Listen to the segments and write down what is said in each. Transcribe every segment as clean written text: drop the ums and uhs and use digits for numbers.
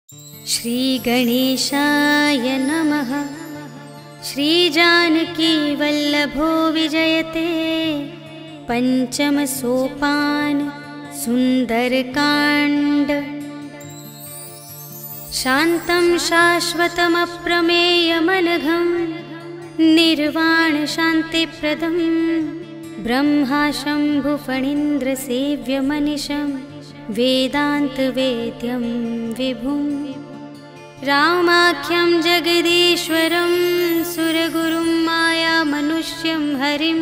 श्री गणेशाय नमः। श्री जानकी वल्लभो विजयते। पंचम सोपान सुंदरकांड। शांतं शाश्वतमप्रमेयमनघं निर्वाण शांतिप्रदं ब्रह्मा शंभुफणीन्द्र सेव्यमनिशं वेदान्तवेद्यं विभुं रामाख्यं जगदीश्वरं सुरगुरुं मायामनुष्यं हरिं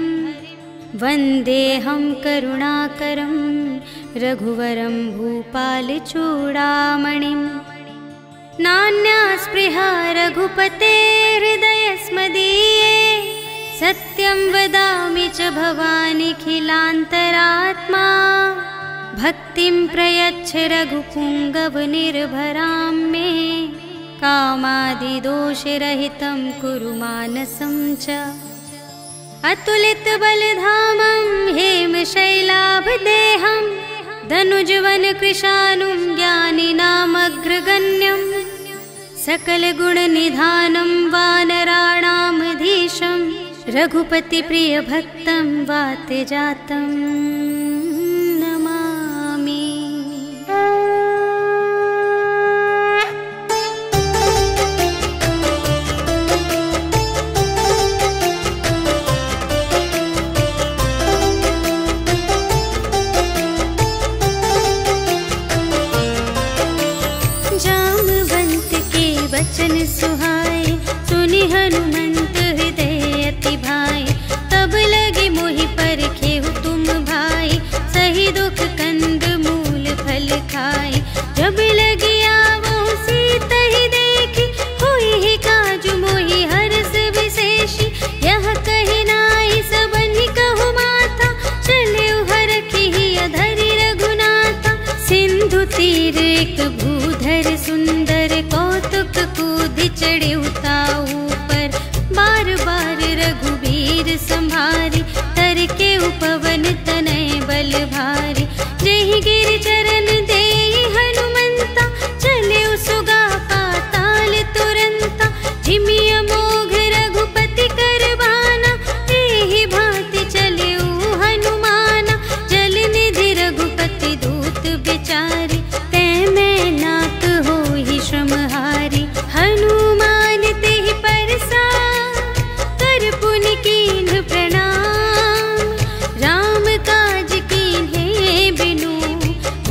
वन्देऽहं करुणाकरं रघुवरं भूपालचूडामणिं। नान्या स्पृहा रघुपते हृदयस्मदीये सत्यं वदामि च भवानिखिलान्तरात्मा। भक्तिं प्रयच्छ रघुपुङ्गवनिर्भरां मे कामादिदोषरहितं कुरु मानसं च। अतुलितबलधामं हेमशैलाभदेहं धनुजवनकृशानुं ज्ञानिनामग्रगण्यं सकलगुणनिधानं वानराणामधीशं रघुपतिप्रियभक्तं वातजातं नमामि। जामवंत के वचन सुहाए सुनि हनुमंत हृदय अति भाए। तब लगे मोहि परखेहु तुम भाई सही दुख कंद मूल फल खाए। जब लगी आवो सीता ही देखी हुई ही काजु मोहि हरस विशेषी। यह कहि नाई सबनि कहु माथा चले हरखि ही अधरि रघुनाथा। सिंधु तीर एक भूधर सुंदर कौतुक कूदि चढ़े उताऊ पर। बार बार रघुबीर संभारी तर के उपवन तनय बल भारी। जेहि गिर चरण देहि हनुमंता चले सुगा पाताल तुरंता। जिमि अमोघ रघुपति करबाना एहि भांति चले हनुमाना। जल निधि रघुपति दूत बिचारी तै मैं नाथ होहि श्रमहारी। हनुमान तेहि परसा कर पुनि कीन्ह प्रणाम। राम काज कीन्हे बिनु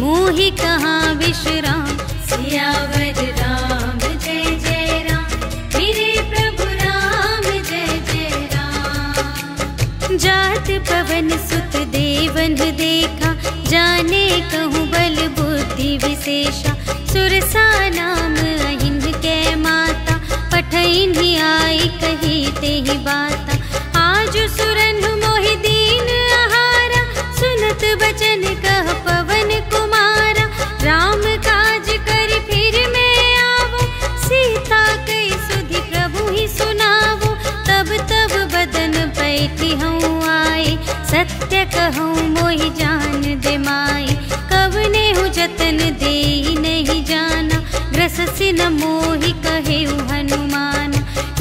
मोहि कहाँ विश्राम। सियावर राम जय जय राम मेरे प्रभु राम जय जय राम। जात पवन सुत देवन देखा जाने कहूँ बल बुद्धि विशेषा। सुरसा नाम अहिन्द कै माता पठइन्हि आई कही तेहि बाता। आज सुरन मोहि दीन आहारा सुनत बचन कह पवन कुमारा। राम काज करि फिर मैं आवो सीता कई सुधि प्रभु ही सुनावो। तब तब बदन पैठी हूँ आए सत्य कहूँ मोहि जान दे माई। कवने हूँ जतन देहि नहीं जाना ग्रससि न मोहि कहेउ हनुमाना।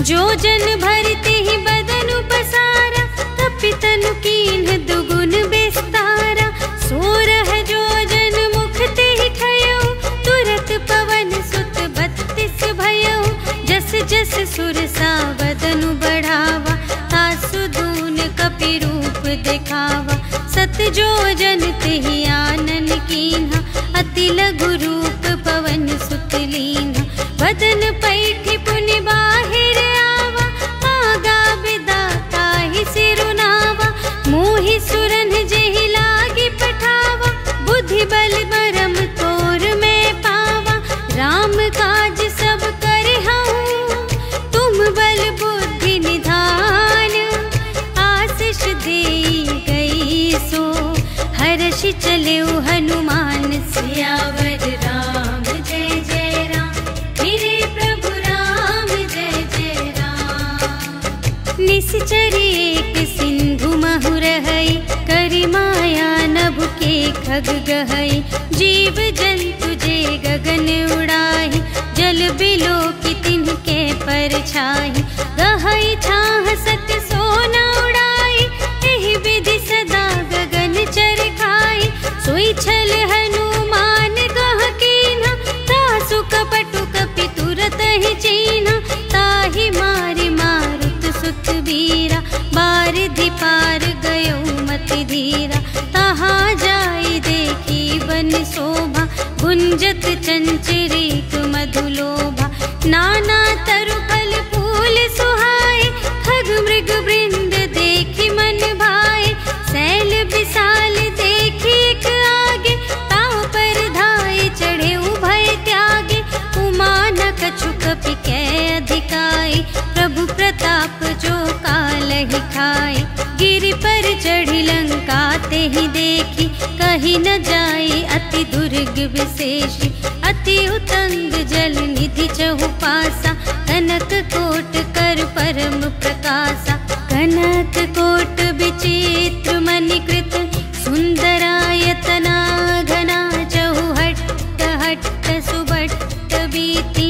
जो जन भरते ही बदन पसारा तपि तनु कीन्ह दुगुन विस्तारा। सोरह जो जन मुख तेहि खयउ तुरत पवन सुत 32 भयउ। जस जस सुरसा बदनु बढ़ावा तासु दून कपि रूप दिखावा। सत जो जन तेहि आनन कीन्हा अति लघु रूप पवन सुत लीन्हा। बदन पैठि पुनि बाहिर आवा आगा बिदा ताहि सिरुनावा। मोहि सुरन जेहि लागी पठावा बुद्धि बल बरम तोर मैं पावा। राम काज सब करहूँ तुम बल बुद्धि निधान। आशीष देई गई सो हर्षि चलेउ हनुमान। सियावर राम जय जय राम मेरे प्रभु राम जय जय राम। निश्चर एक सिंधु महु रहई करि माया नभ के खग गहई। जीव जंतु जे गगन उड़ाई पर छाई। गहई छाह सत्य सोना उड़ाई, एहि विधि सदा गगन चर खाई। सोई छल हनुमान गह कीन्हा, तासु कपटु कपि तुरत ही चीन्हा। ताहि मारि मारुत सुत वीरा, बारिधि पार गयो मति धीरा। तहाँ जाई देखी वन शोभा, गुंजत चंचरीक मधुलोभा। नाना तरु फल फूल सुहाए, खग मृग वृंद देखी मन भाए। सैल विशाल देखी एक आगे, ताव पर धाये चढ़े उभय त्यागे। उमा न कछु कपि कै अधिकाई, प्रभु प्रताप जो कालहि खाए। गिरि पर चढ़ी लंका तेहि देखी, कही न जाई अति दुर्ग विशेषी। अति उतंग जल निधि चहु पासा, कनक कोट कर परम प्रकाशा। कनक कोट विचित्र मणिकृत, सुंदरायतना घना। चहु हट्ट हट्ट सुबट्ट बीती,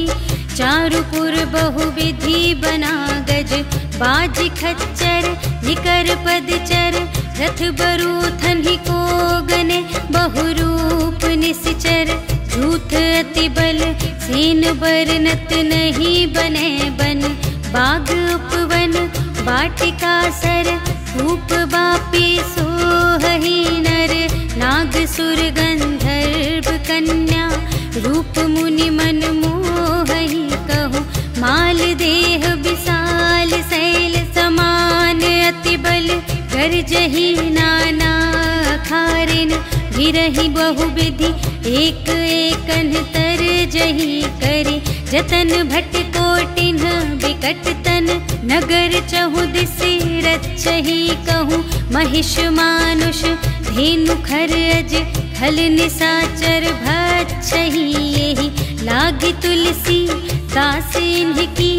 चारुपुर बहुविधि बना गज। बाज खच्चर निकर पदचर, रथ बरूथन ही को गने। बहुरूप निश्चर झूठ अति बल, सेन बरनत नहीं बने बन। बाग उपवन वाटिका सर, रूप बापी सोहहि नर। नाग सुर गंधर्व कन्या, रूप मुनि मन मोहहि कहु। माल देह विशाल शैल समान, अति बल गरजहि नाना खारिन। गिरहि बहुविधि एक एकन तरजहि करि। जतन भट कोटिन बिकट तन, नगर चहु दिसि रचहि कहूँ। महिष मानुष धेनु खर अज, खल निसाचर भक्षहि एहि। लागी तुलसी दास इन्हकी,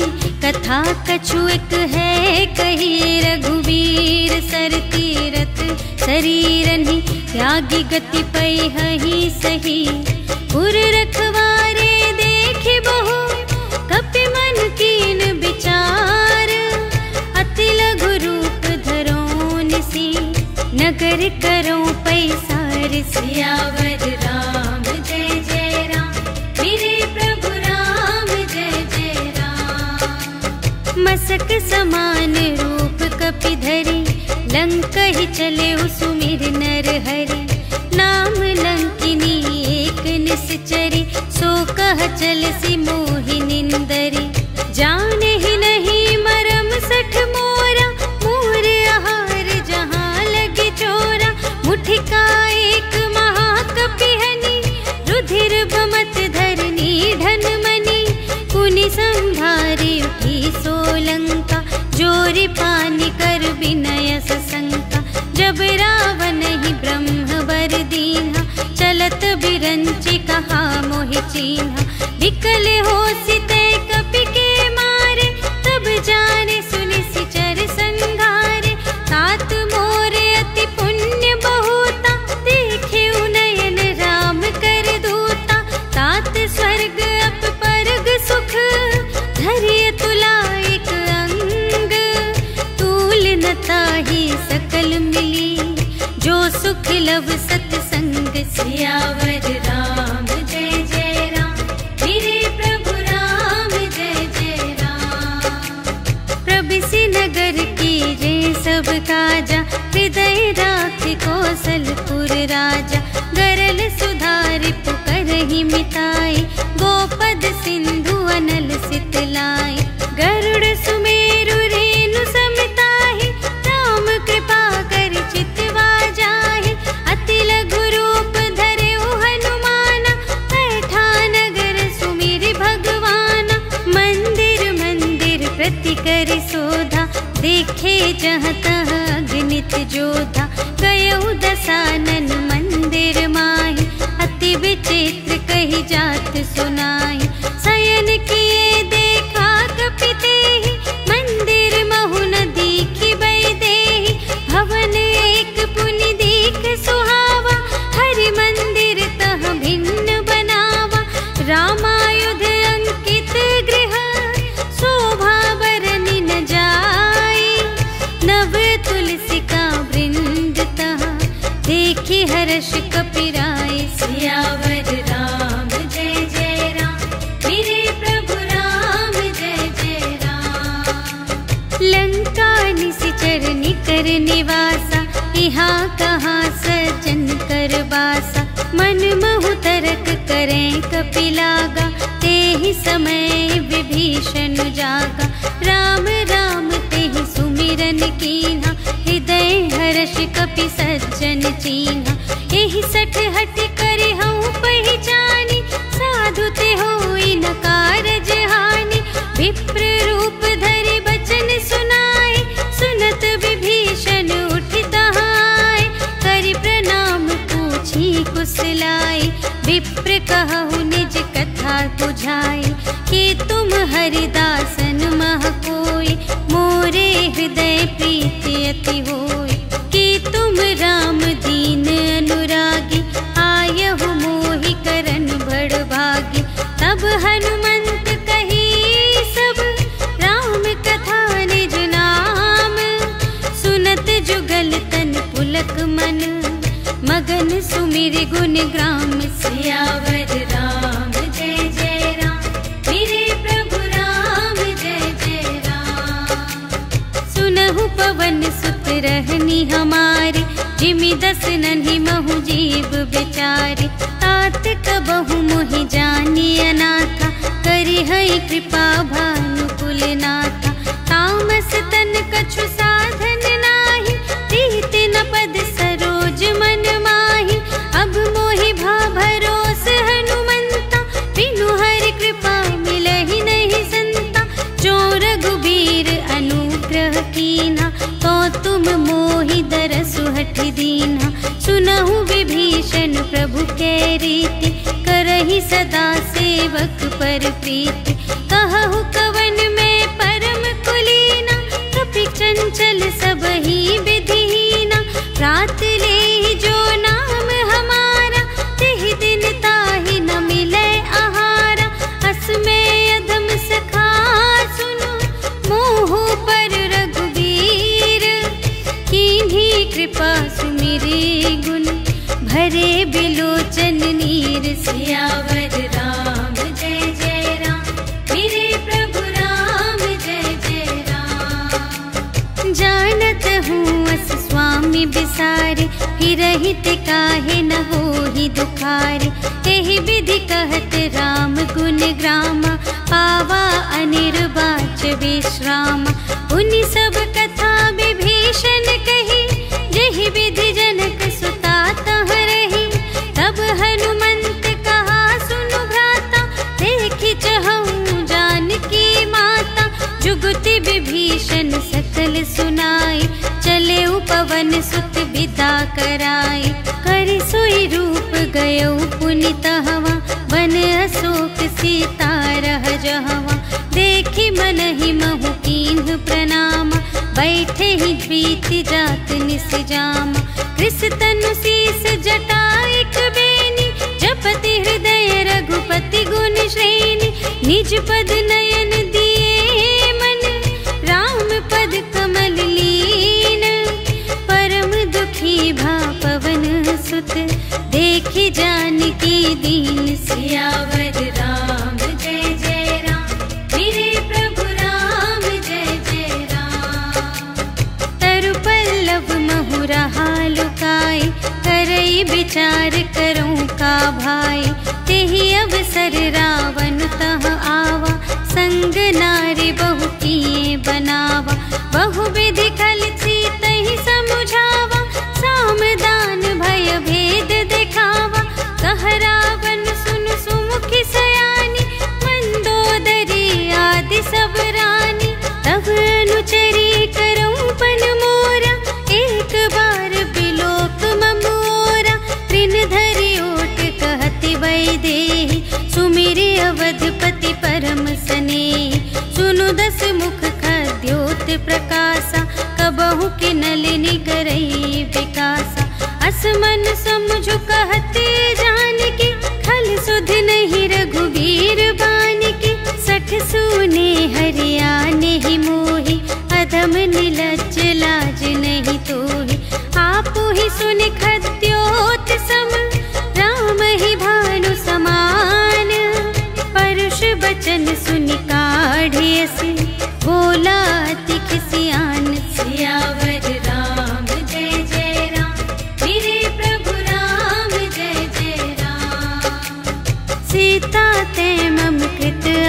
कथा कछु एक है कही। रघुवीर सर तीरथ शरीरहि, त्यागी गति पैहि सही। पुर रखवारे देखि बहु, कपि मन कीन विचार। अति लघु रूप धरो निसी, नगर करो पैसार। सियावर राम जय जय राम, मेरे प्रभु राम जय जय राम। मसक समान रूप कपि धरि, लंकहि चले सुमिर नर हरि। नाम लंकिनी एक निश्चरी, सो कह चल सी मोहि निंदरी। जाने ही नहीं मरम सठ मोरा, मोर आहार जहाँ लगी चोरा। मुठिका एक महाकपिहनि, रुधिर बमत धरनी ढन मनी। पुनि संभारी उठी सोलंका, जोरि पानी कर विनय सशंका। जब रावण ही ब्रह्म वर दीन्हा, चलत बिरंचि कहा मोहि चीन्हा। विकल होसि तै कपि के मारे, तब जाने सुनि सिचर संघारे। तात मोरे अति पुण्य बहुता, देखे नयन राम कर दूता। तात स्वर्ग अप परग सुख, धरिय तुला एक अंग। तूल न ताहि सकल मिली, जो सुख लव सतसंग। सियावर राम जय जय राम, मेरे प्रभु राम जय जय राम। प्रभिसि नगर की रे सब काजा, हृदय राखि कौशलपुर राजा। गरल सुधारि पुकारहि मिताई, गोपद सिंधु अनल सितलाई। गरुड़ सुमेरु रेणु समताहि, राम कृपा कर चितवा जाहि। अति लघु रूप धरहु हनुमाना, बैठा नगर सुमिरि भगवाना। मंदिर मंदिर प्रति करि शोधा, देखे जहाँ तहाँ अगणित जोधा। गयहु दसानन मंदिर माहि, अति विचित्र कही जात सुनाई। शयन किए देखा कपि तेहि, मंदिर महु न दीखि बैदेहि। भवन एक पुनि दीख सुहावा, हरि मंदिर तह भिन्न बनावा। रामायुध अंकित गृह, शोभा यहाँ कहाँ सज्जन कर बासा, मन महु तरक करें कपिलागा। ते ही समय विभीषण जागा, राम राम ते ही सुमिरन कीन्हा। हृदय हर्ष कपि सज्जन चीन्हा, एहि सठ हट करे हूँ पहचानी। साधु ते होई न कारज हानि, विप्र रूप धरि बचन सुनाए। सुनत विभीषण उठ तहाय, करि प्रणाम पूछी कुशलाए। विप्र कहु निज कथा बुझाए, कि तुम हरिदासन मह कोई। मोरे हृदय प्रीति अति होय, कि तुम राम दीन अनुरागी। आयहु मोहि करन बड़ भागी, तब हनुमंत कही सब राम कथा निज नाम। सुनत जुगल तन पुलक मन, मगन सुमिर गुण ग्राम। सियावर राम जय जय राम, मेरे प्रभु राम जय जय राम। सुनहु पवन सुत रहनी हमारे, जिमि दस नन्हि महु जीव बेचारे। तात कबहु मोहि जानी अनाथा, करि हई कृपा भानुकुल नाथा। तामस तन कछु साधन नाही, प्रीति न पद सरोज मन माही। अब मोहि भा भरोस हनुमंता, बिनु हरि कृपा मिलहि नहीं संता। जो रघुबीर अनुग्रह कीन्हा, तो तुम मोहि दरसु हठ दीन्हा। सुनहु विभीषण प्रभु के रीति, करहि सदा सेवक पर प्रीति। कहु कवन में परम कुलीना, कपि चंचल सबहि विधिहीना। रात लेहि जो नाम हमारा, तेहि दिन ताहि न मिलै आहारा। असमय अधम सखा सुनो, मोहु पर रघुबीर। कीन्ही कृपा सुमिरि गुण, भरे बिलोचन नीर। सियावर राम जय जय राम, मेरे प्रभु राम जय जय राम। जानत हूँ अस स्वामी बिसारे, फिरहित काहे न होहि दुखारे। एहि विधि कहत राम गुण ग्रामा, पावा अनिर्वाच विश्रामा। उनि सब कथा विभीषण कही, जेहि विधि जनक सुता तह रही। तब हनुमंत कहा सुनु भ्राता, देखि चहऊँ जानकी माता। जुगति विभीषण सकल सुनाए, चले पवन सुत विदा कराए। करि सोई रूप गयौ पुनि तहवा, वन अशोक सीता रह जहवा। देखि मनहि महु कीन्ह प्रणामा, बैठे ही प्रीति जात निस जामा। कृस तनु शीस जटा एक बेनी, जपति हृदय रघुपति गुण श्रेणी। निज पद नयन दिए मन, राम पद कमल लीन। परम दुखी भा पवन सुत, देखि जानकी दीन। सियावर राम जय जय राम, मेरे प्रभु राम जय जय राम। तरु पल्लव महु रहा लुकाए, करई विचार करऊँ का भाई। तेहि अवसर रावण तह आवा, संग नारी बहु किए बनावा। बहु विधि खल सीतहि समुझावा, साम दान भय भेद दिखावा। कह रावण सुन सुमुखि सयानी, मंदोदरी आदि सब रानी। तब अनुचरी करऊँ पन मोरा, एक बार बिलोक ममोरा। तृण धरि ओट कहति वैदेही, सुमिरि अवधपति परम स्नेही। सुनु दस मुख खद्योत प्रकाशा, कबहु के नलिनी करई विकासा। असमन समझु कहते जानकी, खल सुध नहीं रघुबीर बानिकी। सठ सुने हरियाने ही मोहि, अधम निलज्ज लाज नहीं तोहि। आपु ही सुनि खद्योत सम, राम ही भानु समान। परुष बचन सुनि काढ़े से, बोला अति खिसियान। सियावर राम जय जय राम,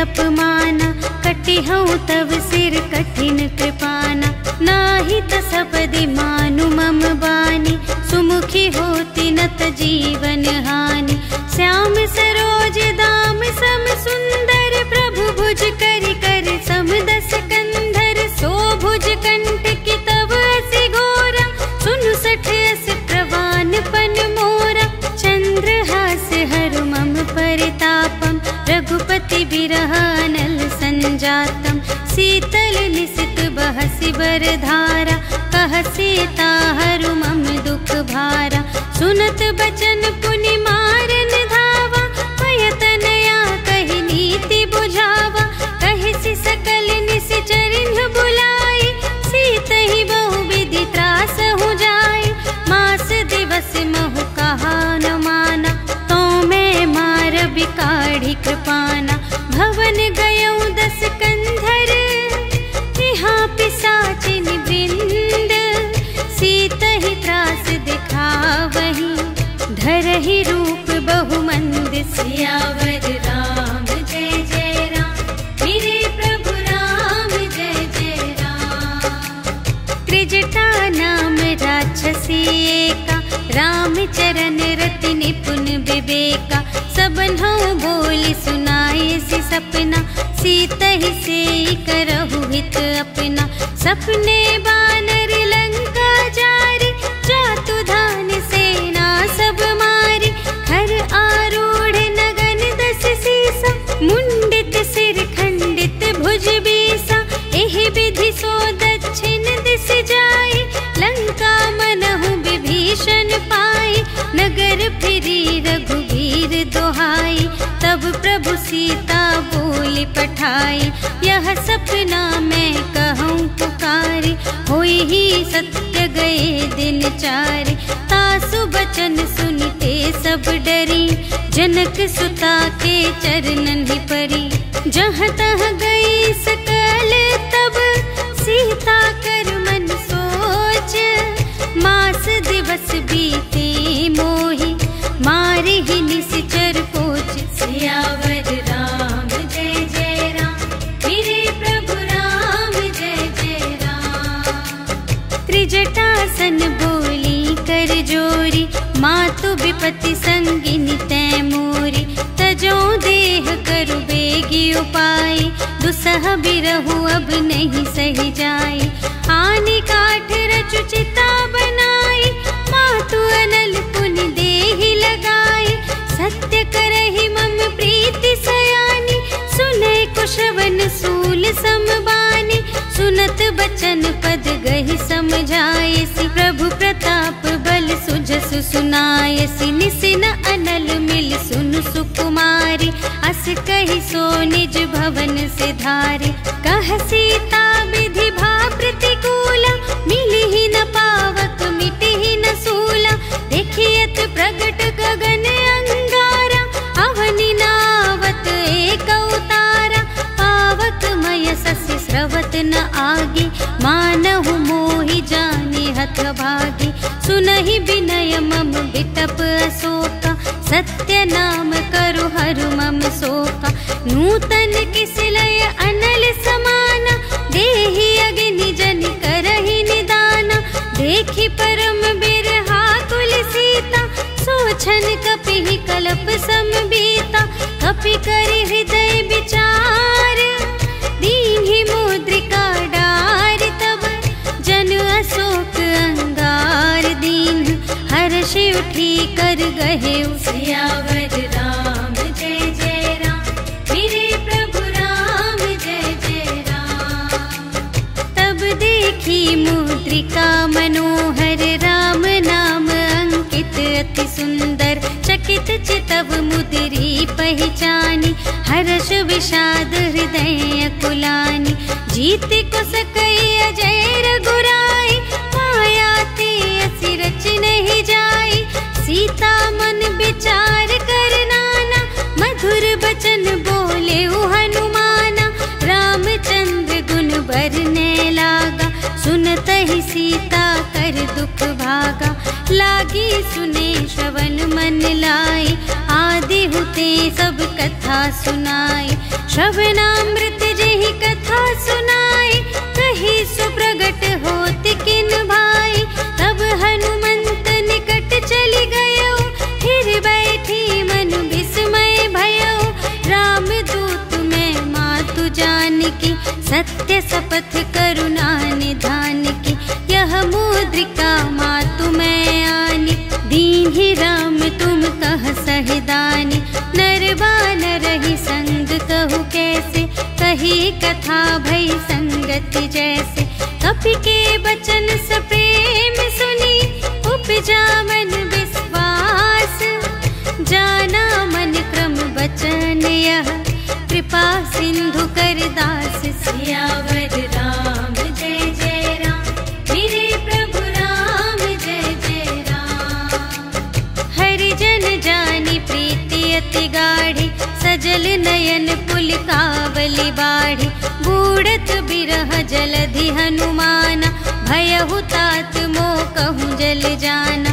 अपमाना, कटिहऊँ तब सिर कठिन कृपाना। नाही त सबदि मानु मम बानी, सुमुखी होती न त जीवन हानि। श्याम सरोज दाम सम सुंदर, प्रभु भुज करि कर सम दस कंधर। सो भुज कंठ की तब असी घोरा, सुनु सठ अस प्रवान पन मोरा। चंद्रहास हरु मम परितापम, रघुपति बिरह अनल संजातम। शीतल निसित बहसि बरधारा, कहसि ताहरु मम दुख भारा। सुनत बचन पुनि मारन धावा, पयतनया कहि नीति बुझावा। कहसि सकल निश्चरिन बुलाई, सीतहि बहु विधि त्रासहु जाय। मास दिवस महु कहा न माना, तो मैं मार बिकाढ़ी कृपाना। भवन गयऊँ 10 कंधर, यहाँ पिशाचिन वृंद। सीतहि त्रास दिखावही, धरहि रूप बहुमंद। सियावर राम जय जय राम, मेरे प्रभु राम जय जय राम। त्रिजटा नाम राक्षसी एका, रामचरण रति निपुण विवेका। सबन्हु बोली सुनाए सि सपना, सीतहि से करहु हित अपना। सपने बानर लंका जारी, जातु धान सेना सब मारी। खर आरूढ़ नगन 10 सीसा, मुंडित सिर खंडित भुज बीसा। एहि विधि सो दक्षिण दिस जाई, लंका मनहु विभीषण पाई। नगर फिरी रघुवीर दोहाई, तब प्रभु सीता बोली पठाई। यह सपना मैं कहूँ पुकारी, होई ही सत्य गए दिन चारि। तासु बचन सुनते सब डरी, जनक सुता के चरणन ही परी। जहाँ तहाँ गई सकल तब, सीता कर मन सोच। मास दिवस बीते मोहि, मारे ही निश्चर पोच। सियावर राम जय जय राम, मेरे प्रभु राम जय जय राम। त्रिजटासन बोली कर जोरी, मातु विपति संगिनी तै मोरी। तजो देह करु बेगी उपाय, दुसह बिरहु अब नहीं सही जाय। आनि काठ रचु चिता बनाई, मातु अनल पुनि देहि लगाई। सत्य करहि मम प्रीति सयानी, सुनै कुशवन सूल समबानी। सुनत बचन पद गहि समझायसि, प्रभु प्रताप बल सुजसु सुनायसि। निसिन अनल मिल सुनु सुकुमारी, अस कहि सो निज भवन से धारे। कह सीता विधि भा प्रतिकूला, मिलिहि न पावक मिटिहि न सूला। देखियत प्रगट गगन अंगारा, अवनि नावत एक अवतारा। पावक मय ससि स्रवत न आगे, मानहु मोहि जानि हथ भागी। सुनहि विनय मम बिटप अशोका, सत्य नाम करु हरु मम शोका। नूतन किसलय अनल समाना, देहि अग्नि जनि करहि निदाना। देखि परम बिरहा कुल सीता, सोचन कपिहि कलप समबीता। कपि करि हृदय विचार, दीन्हि मुद्रिका डार। तब जन अशोक अंगार दीन, हर्ष उठी कर गहे। सियावर राम जय जय राम, मेरे प्रभु राम जय जय राम। तब देखी मुद्रिका मनोहर, राम नाम अंकित अति सुंदर। चकित चितव मुद्री पहचानी, हर्ष विषाद हृदय कुलानी। जीत को सकई अजय रघुराई, माया ते असि रच नहीं जाई। सीता मन विचार कर नाना, मधुर बचन बोले हनुमाना। रामचंद्र गुण बरने लागा, सुनतहि सीता कर दुख भागा। लागी सुने श्रवण मन लाई, आदि हुते सब कथ कथा सुनाई। श्रवणामृत जेहि कथा सुनाई, कही सुप्रगट होत किन भाई। तब हनुमंत निकट चली गयो, फिर बैठी मन विस्मय भयो। राम दूत मैं मातु जानकी, सत्य शपथ करुणा निधान की। यह मुद्रिका मातु मैं आनी, दीन्हि राम तुम कह सहिदानी। नर बानर ही संग कहु कैसे, कही कथा भई संगति जैसे। कपि के बचन सप्रेम सुनी, उपजा मन विश्वास। जाना मन क्रम बचन यह, कृपा सिंधु कर दास। सियावर राम जय जय राम, मेरे प्रभु राम जय जय राम। हरि जन जानी प्रीति अति गाढ़ी, सजल नयन पुलकावली बाढ़ी। बूढ़त बिरह जलधि हनुमाना, भयहु तात मोह कहूँ जल जाना।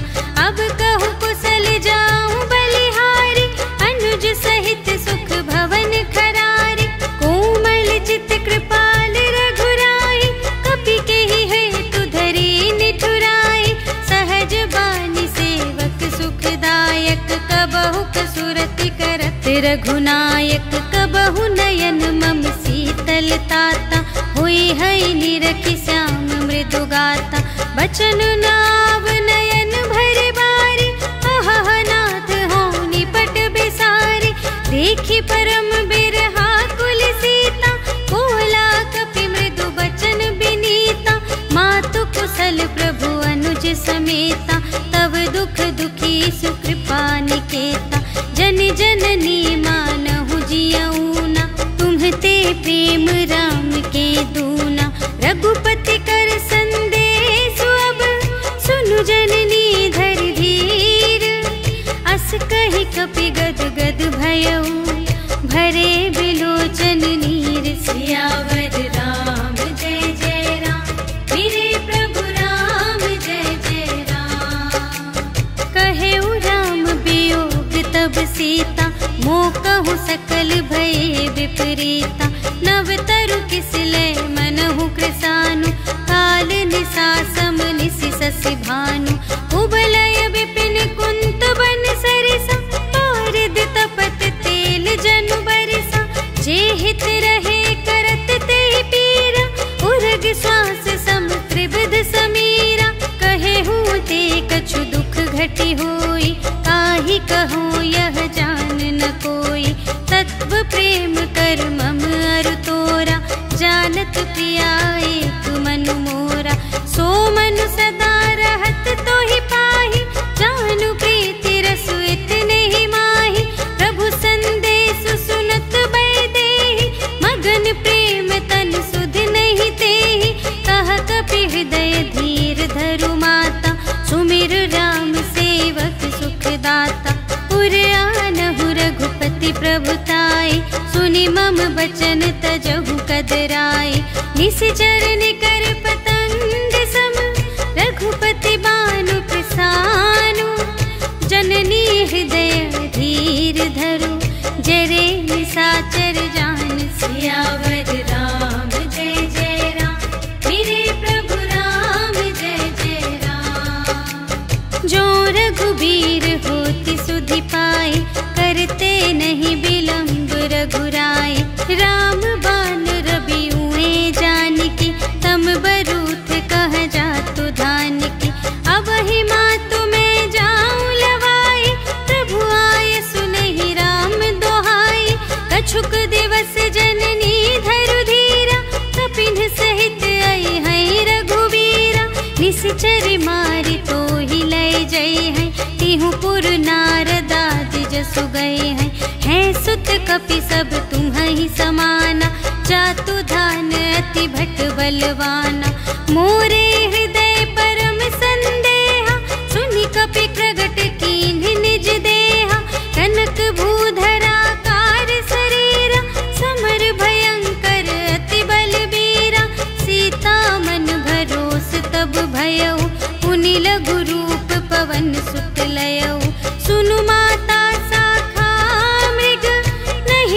अब कहूँ कुशल जाऊँ बलिहारी, अनुज सहित सुख भवन खरारी। कोमल चित कृपाल रघुराई, कपि केहि हेतु धरी निठुराई। सहज बानी सेवक सुखदायक, कबहु कसुरति करत रघुनायक। कबहु नयन मम शीतल ताता, हुई है निरखि श्याम मृदु गाता। बचन नाव नयन भर बारी, अहह नाथ हो निपट बिसारी। देखी परम बिरहा कुल सीता, बोला कपि मृदु बचन बिनीता। मातु कुशल प्रभु अनुज समेता, तब दुख दुखी सुकृपा निकेता। जन जननी मानहु जियऊना, तुम्हते प्रेम राम के दूना। रघुपति कर संदेश अब, सुनु जननी धर धीर। अस कहि कपि गद गद भयऊ, भरे बिलोचन नीर। सियावर राम जय जय राम, मेरे प्रभु राम जय जय राम। कहेउ राम वियोग तब सीता, मोह कहूँ सकल भये विपरीता। नव तरु किस लय मनहु कृसानु, काल निसा सम निसि शशि भानु। उबलय विपिन कुंत बन सरिसा, पारद तपत तेल जनु बरसा। जे हित रहे करत ते पीरा, उरग श्वास सम त्रिविध समीरा। कहेहु ते कछु दुख घटी होई, काहि कहूँ यह जान न कोई। तत्व प्रेम कर मम अरु तोरा, जानत प्रिया एक मनु मोरा। सो मनु सदा रहत तोहि पाहि, जानु प्रीति रसु इतने ही माहि। प्रभु संदेश सुनत बै देहि, मगन प्रेम तन सुध नहीं तेहि। कह कपि हृदय धीर धरु माता, सुमिर राम सेवक सुखदाता। उर आनहु रघुपति प्रभुताई, सुनि मम बचन तजहु कदराई। निशिचर निकर पतंग सम, रघुपति बानु प्रसानु। जननी हृदय धीर धरु, जरे निशाचर जान। सियावर राम जय जय राम, मेरे प्रभु राम जय जय राम। जो रघुबीर होति सुधि पाई, करते नहीं विलंब रघुराई। राम बान रवि उए जानकी, तम बरूथ कह जातु धानकी। अब ही मातु मैं जाऊं लवाई, प्रभु आय सुनहि राम दोहाई। कछुक दिवस जननी धरु धीरा, कपिन सहित आई है रघुबीरा। निशिचर मारि तोहि लय जय है, तिहु पुर नारदादि जसु गए हैं। है सुत कपि सब तुम्हि समाना, जातु धान अति भट बलवाना। मोरे हृदय परम संदेहा, सुनि कपि प्रगट कीन्ह निज देहा। कनक भूधरा कार शरीरा, समर भयंकर अति बलबीरा। सीता मन भरोस तब भयऊ, पुनि लघु रूप पवन सुत लयऊ। सुनु माता शाखा मृग, नहीं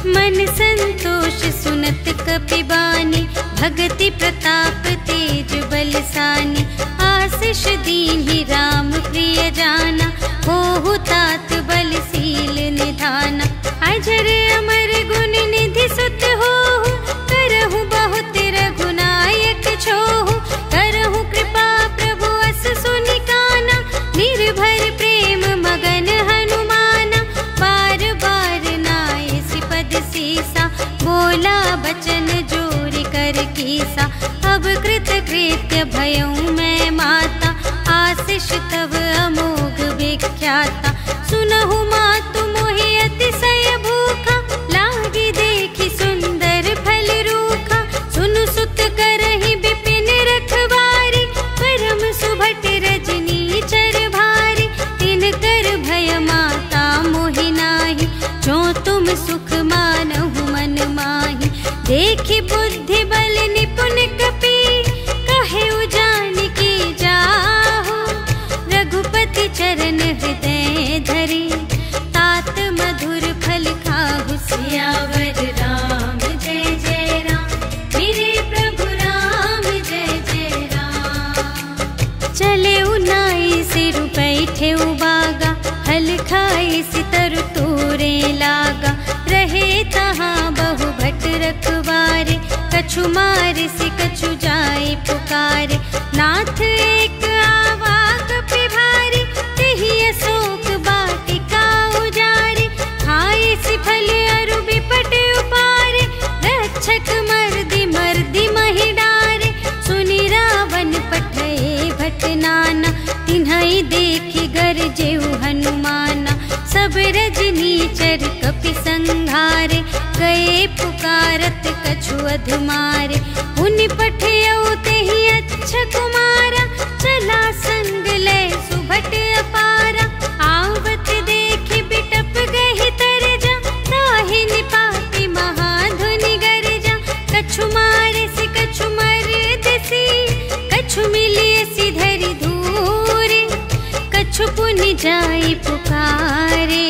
मन संतोष सुनत कपिबानी, भगति प्रताप तेज बलसानी। आशीष दीन्हि राम प्रिय जाना, होहु तात बलशील निधाना। अजर अमर गुण निधि सुत होहु, करहु बहुत रघुनायक छोहु। करहु कृपा प्रभु अस सुनि काना, निर्भर प्रेम मगन हनुमाना। बार बार नाय सिपद सीसा, बोला बचन जोरि कर कीसा। अब कृत कृत्य भयउ मैं माता, आशीष तव अमोघ विख्याता। सुनहु मातु मोहि अतिशय भूखा, लागी देखि सुंदर फल रूखा। सुनु सुत करहि बिपिन रखवारी, परम सुभट रजनी चर भारी। तिनकर भय माता मोहि नाही, जो तुम सुख मानहु मन माही। देखि बुद्धि बल निपुण कपि, कहेउ जानकी जाहु। रघुपति चरण हृदय धरे, तात मधुर फल खाहु। सियावर राम जय जय राम, मेरे प्रभु राम जय जय राम। चले उनाई सिर बैठे बागा, हल खाए सितर तोरे लागा। रहे तहाँ बहु भट रखवारे, कछु मारे से कछु जाए पुकारे। नाथ एक आवा कपि भारी, तेहि अशोक वाटिका उजारे। खाए सि फल अरु बिपट उपारे, रक्षक मर्दि मर्दि महि डारे। सुनि रावण पठए भट नाना, तिन्हइ देखि गरजेउ हनुमाना। सब रजनीचर कपि संघारे, गए पुकारत कछु अधमारे। पुनि पठियउ तेहि अच्छा कुमारा, चला संग लय सुभट अपारा। आवत देखि बिटप गहि तरजा, ताहि निपाति महाधुनि गरजा। कछु मारे से कछु मरदसी, कछु मिलिए सि धरि धूरे। कछु पुनि जाई पुकारे,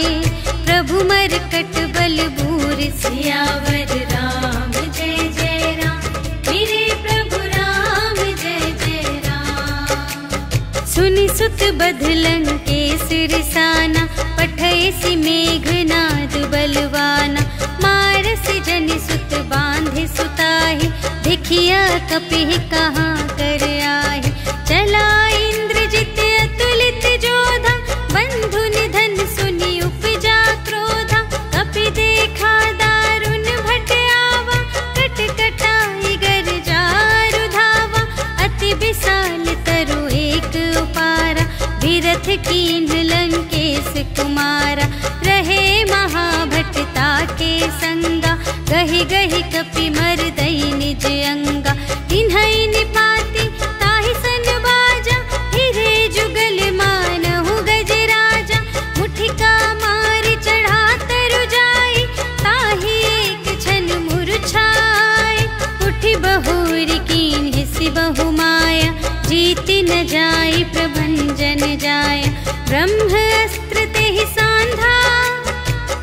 प्रभु मरकट बल बूर। सियावर राम जय जय राम, मेरे प्रभु राम जय जय राम। सुनि सुत बधलं के सिरसाना, पठय सि मेघनाद बलवाना। मारस जनि सुत बांधे सुताहि, देखिया कपिहि कहाँ कर आहि। चला इंद्रजित अतुलित जोधा, बंधु निधन सुनि उपजा क्रोधा। कपि देखा दारुण भट आवा, कट कटाई गर जारु धावा। अति विशाल तरु एक उपारा, विरथ कीन्ह लंकेश कुमारा। रहे महाभटता के संगा, गहि गहि कपि मरदई निज अंगा। तिन्हइ निपाति ताहि सन बाजा, हिरे जुगल मानहु गजराजा। मुठिका मारि चढ़ा तरु जाई, ताहि एक छन मुरझाई। उठि बहुरि कीन्हि सि बहु माया, जीति न जाई प्रभंजन जाया। ब्रह्म अस्त्र तेहि सांधा,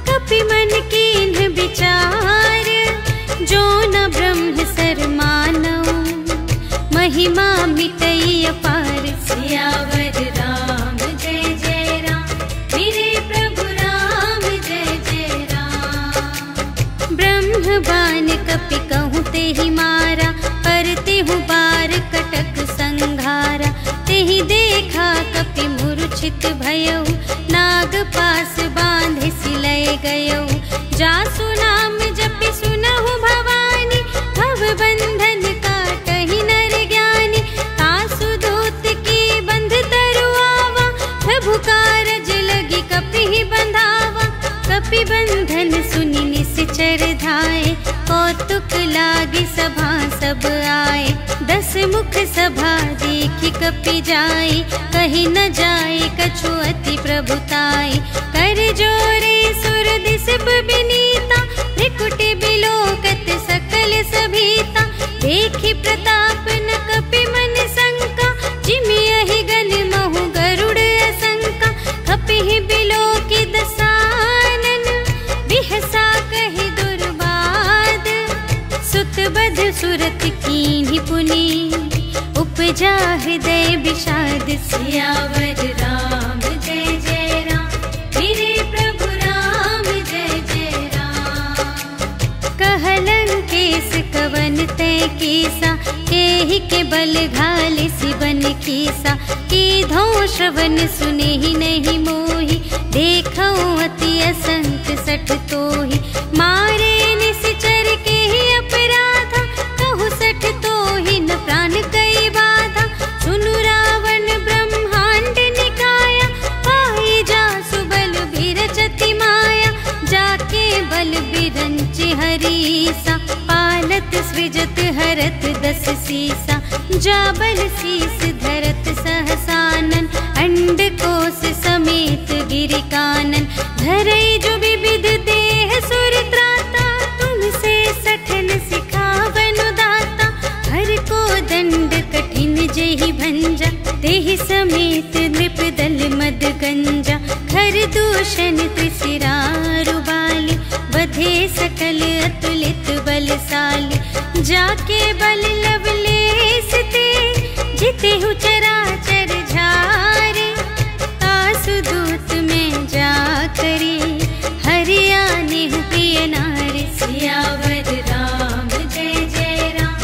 कपि मन कीन्ह विचार। जो न ब्रह्म सर मानऊ, महिमा मिटई अपार। सियावर राम जय जय राम, मेरे प्रभु राम जय जय राम। ब्रह्म बान कपि कहूँ तेहि मारा, पर तेहु बार कटक संघारा। तेहि देखा कपि मूर्छित भयउ, नाग पास बांधे सिलय गयउ। जासु नाम जपि सुनहु भवानी, भव बंधन काटहि नर ज्ञानी। तासु दूत की बंध तरु आवा, प्रभु कारज लगी कपिहि बंधावा। कपि बंधन सुनि निश्चर धाये, कौतुक लागी सभा सब आए। 10 मुख सभा देखि कपि जाई, कहि न जाए कछु अति प्रभुताई। कर जोरे सुर दिस बिनीता, त्रिकुटि बिलोकत सकल सभीता। देखि प्रताप न कपि मन शंका, जिमियहि गन महु गरुड़ असंका। कपिहि बिलोकि दसानन, बिहसा कहि दुर् सुत बध सुरत कीन्ही पुनि, उपजा हृदय विषाद। सियावर राम जय जय राम, मेरे प्रभु राम जय जय राम। कहलंकेश कवन तय कीसा, केहि के बल घाले सिबन कीसा। कीधो श्रवण सुने ही नहीं मोहि, देखो अति असंख्य सठ तोहि। मारे निश्चर के ही अपराधा, कहु सठ तोहि न प्राण कई बाधा। सुनु रावण ब्रह्मांड निकाया, पाई जासु बल बिरचति माया। जाके बल बिरंच हरीसा, पालत सृजत हरत दस सीसा। जा बल शीस धरत सहसानन, अंड कोश समेत गिरि कानन। धरई जो विविध देह सुर त्राता, तुमसे सठन सिखावन दाता। हर को दंड कठिन जेहि भंजा, तेहि समेत नृप दल मद गंजा। खर दूषण त्रिशिरारु बाली, बधे सकल अतुलित बलशाली। जाके बल लवलेश ते, जितेहु चराचर झारे। तासु दूत में जा करे, हरियाने प्रिय नारी। सियावर राम जय जय राम,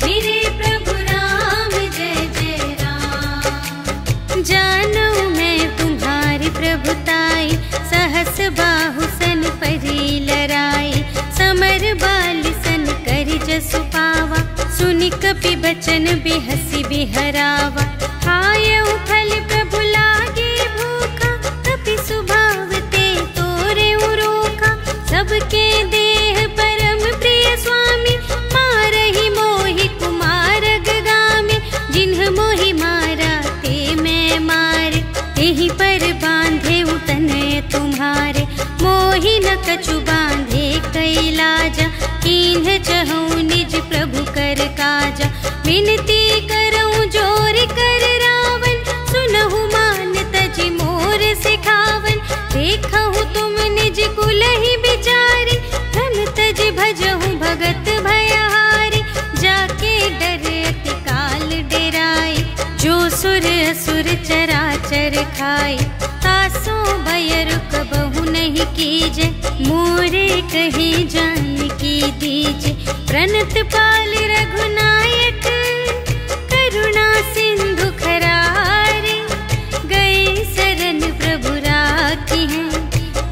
मेरे प्रभु राम जय जय राम। जानू मैं तुम्हारी प्रभुताई, सहस बाहु सन परी लराई। समर बाल सन करि जसु पावा, सुनि कपि बचन बिहसि बिहरावा। खायउ फल प्रभु लागे भूखा, कपि स्वभाव ते तोरे रोखा। सबके देह परम प्रिय स्वामी, मारहि मोहि कुमारग गामी। जिन्ह मोहि मारा ते मैं मारे, तेहि पर बांधे उतनय तुम्हारे। मोहि न कछु बांधे कैलाजा, कीन्ह चहु निज प्रभु कर काजा। विनती करऊं जोर कर रावण, सुनहु मान तजि मोर सिखावन। देखहु तुम निज कुल ही बिचारी, धन तजि भजहु भगत भयहारी। जाके डर अति काल डेराई, जो सुर असुर चराचर खाई। तासो भय रुक बहु नहीं कीजे, मोरे कहे जानकी दीजे। प्रणत पाल रघुनायक, करुणा सिंधु खरारे। गए शरण प्रभु राखी हैं,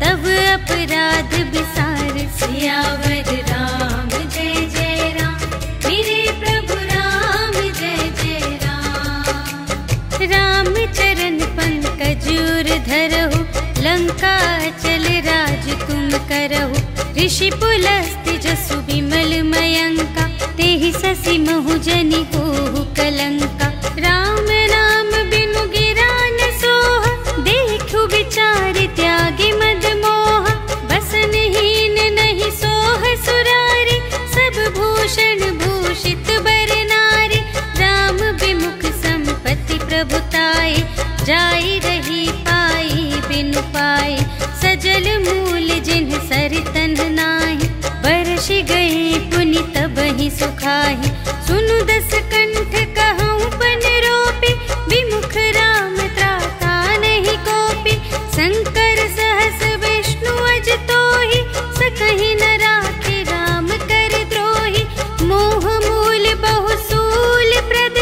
तब अपराध विसार। सियावर राम जय जय राम, मेरे प्रभु राम जय जय राम। राम चरण पंकज उर धरहु, लंका चल राज तुम करहु। ऋषि पुलस्त्य जसु विमल मयंका, तेहि ससि महु जनि होहु कलंका। राम नाम बिनु गिरा न सोहा, देखु विचार त्यागी मद मोहा। बसनहीन नहीं सोह सुरारी, सब भूषण भूषित बर नारी। राम विमुख संपत्ति प्रभुताई, जाई रही पाई बिनु पाई। सजल मूल जिन्ह सरितन नाही, बरषि गए पुनि तबहि सुखाहि। सुनु दस कंठ कहऊँ पन रोपी, विमुख राम त्राता नहीं कोपी। शंकर सहस विष्णु अज तोहि, सकहि न राखे राम कर द्रोही। मोह मूल बहु सूल प्रद,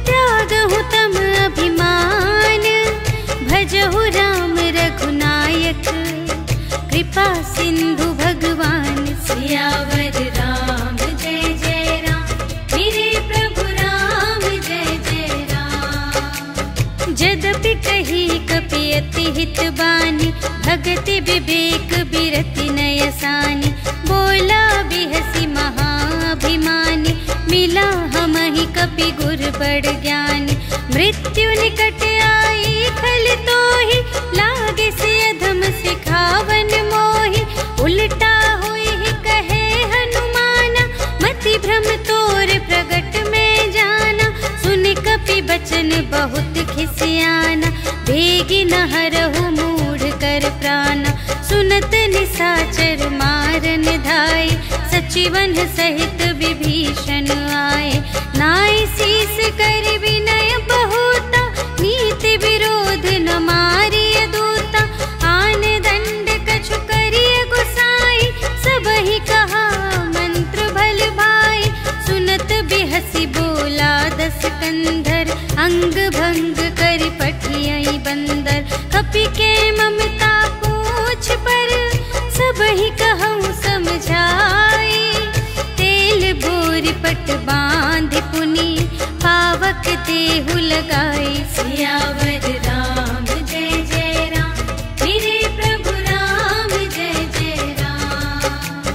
त्यागहु तम अभिमान। भजहु राम रघुनायक, कृपा सिंधु भगवान। सियावर राम जय जय राम, मेरे प्रभु राम जय जय राम। जदपि कही कपि अति हित बानी, भगति विवेक बिरति नयसानी। बोला बिहसी महाभिमानी, मिला हमहि कपि गुर बड़ ज्ञानी। मृत्यु निकट आई खल तोहि, लागे से अधम सिखावन मोहि। उल्टा हुई ही कहे हनुमाना, मति भ्रम तोर प्रगट में जाना। सुन कपि बचन बहुत खिसियाना, बेगी न हरहु मूढ़ कर प्राणा। सुनत निशाचर मारन धाई, सचिवन सहित विभीषण आए, नाय शीस कर विनय बहुता, नीति विरोध न मारिय दूता, आन दंड कछु करिय गुसाई, सबहि कहा मंत्र भल भाई, सुनत बिहसी बोला दस कंधर, अंग भंग कर पठियई बंदर, कपि के ममता पूछ पर, सबहि कहूँ समझाई, तेल बोर पट बांध पुनि, पावक देहु लगाई, सियावर राम जय जय राम, मेरे प्रभु राम जय जय राम।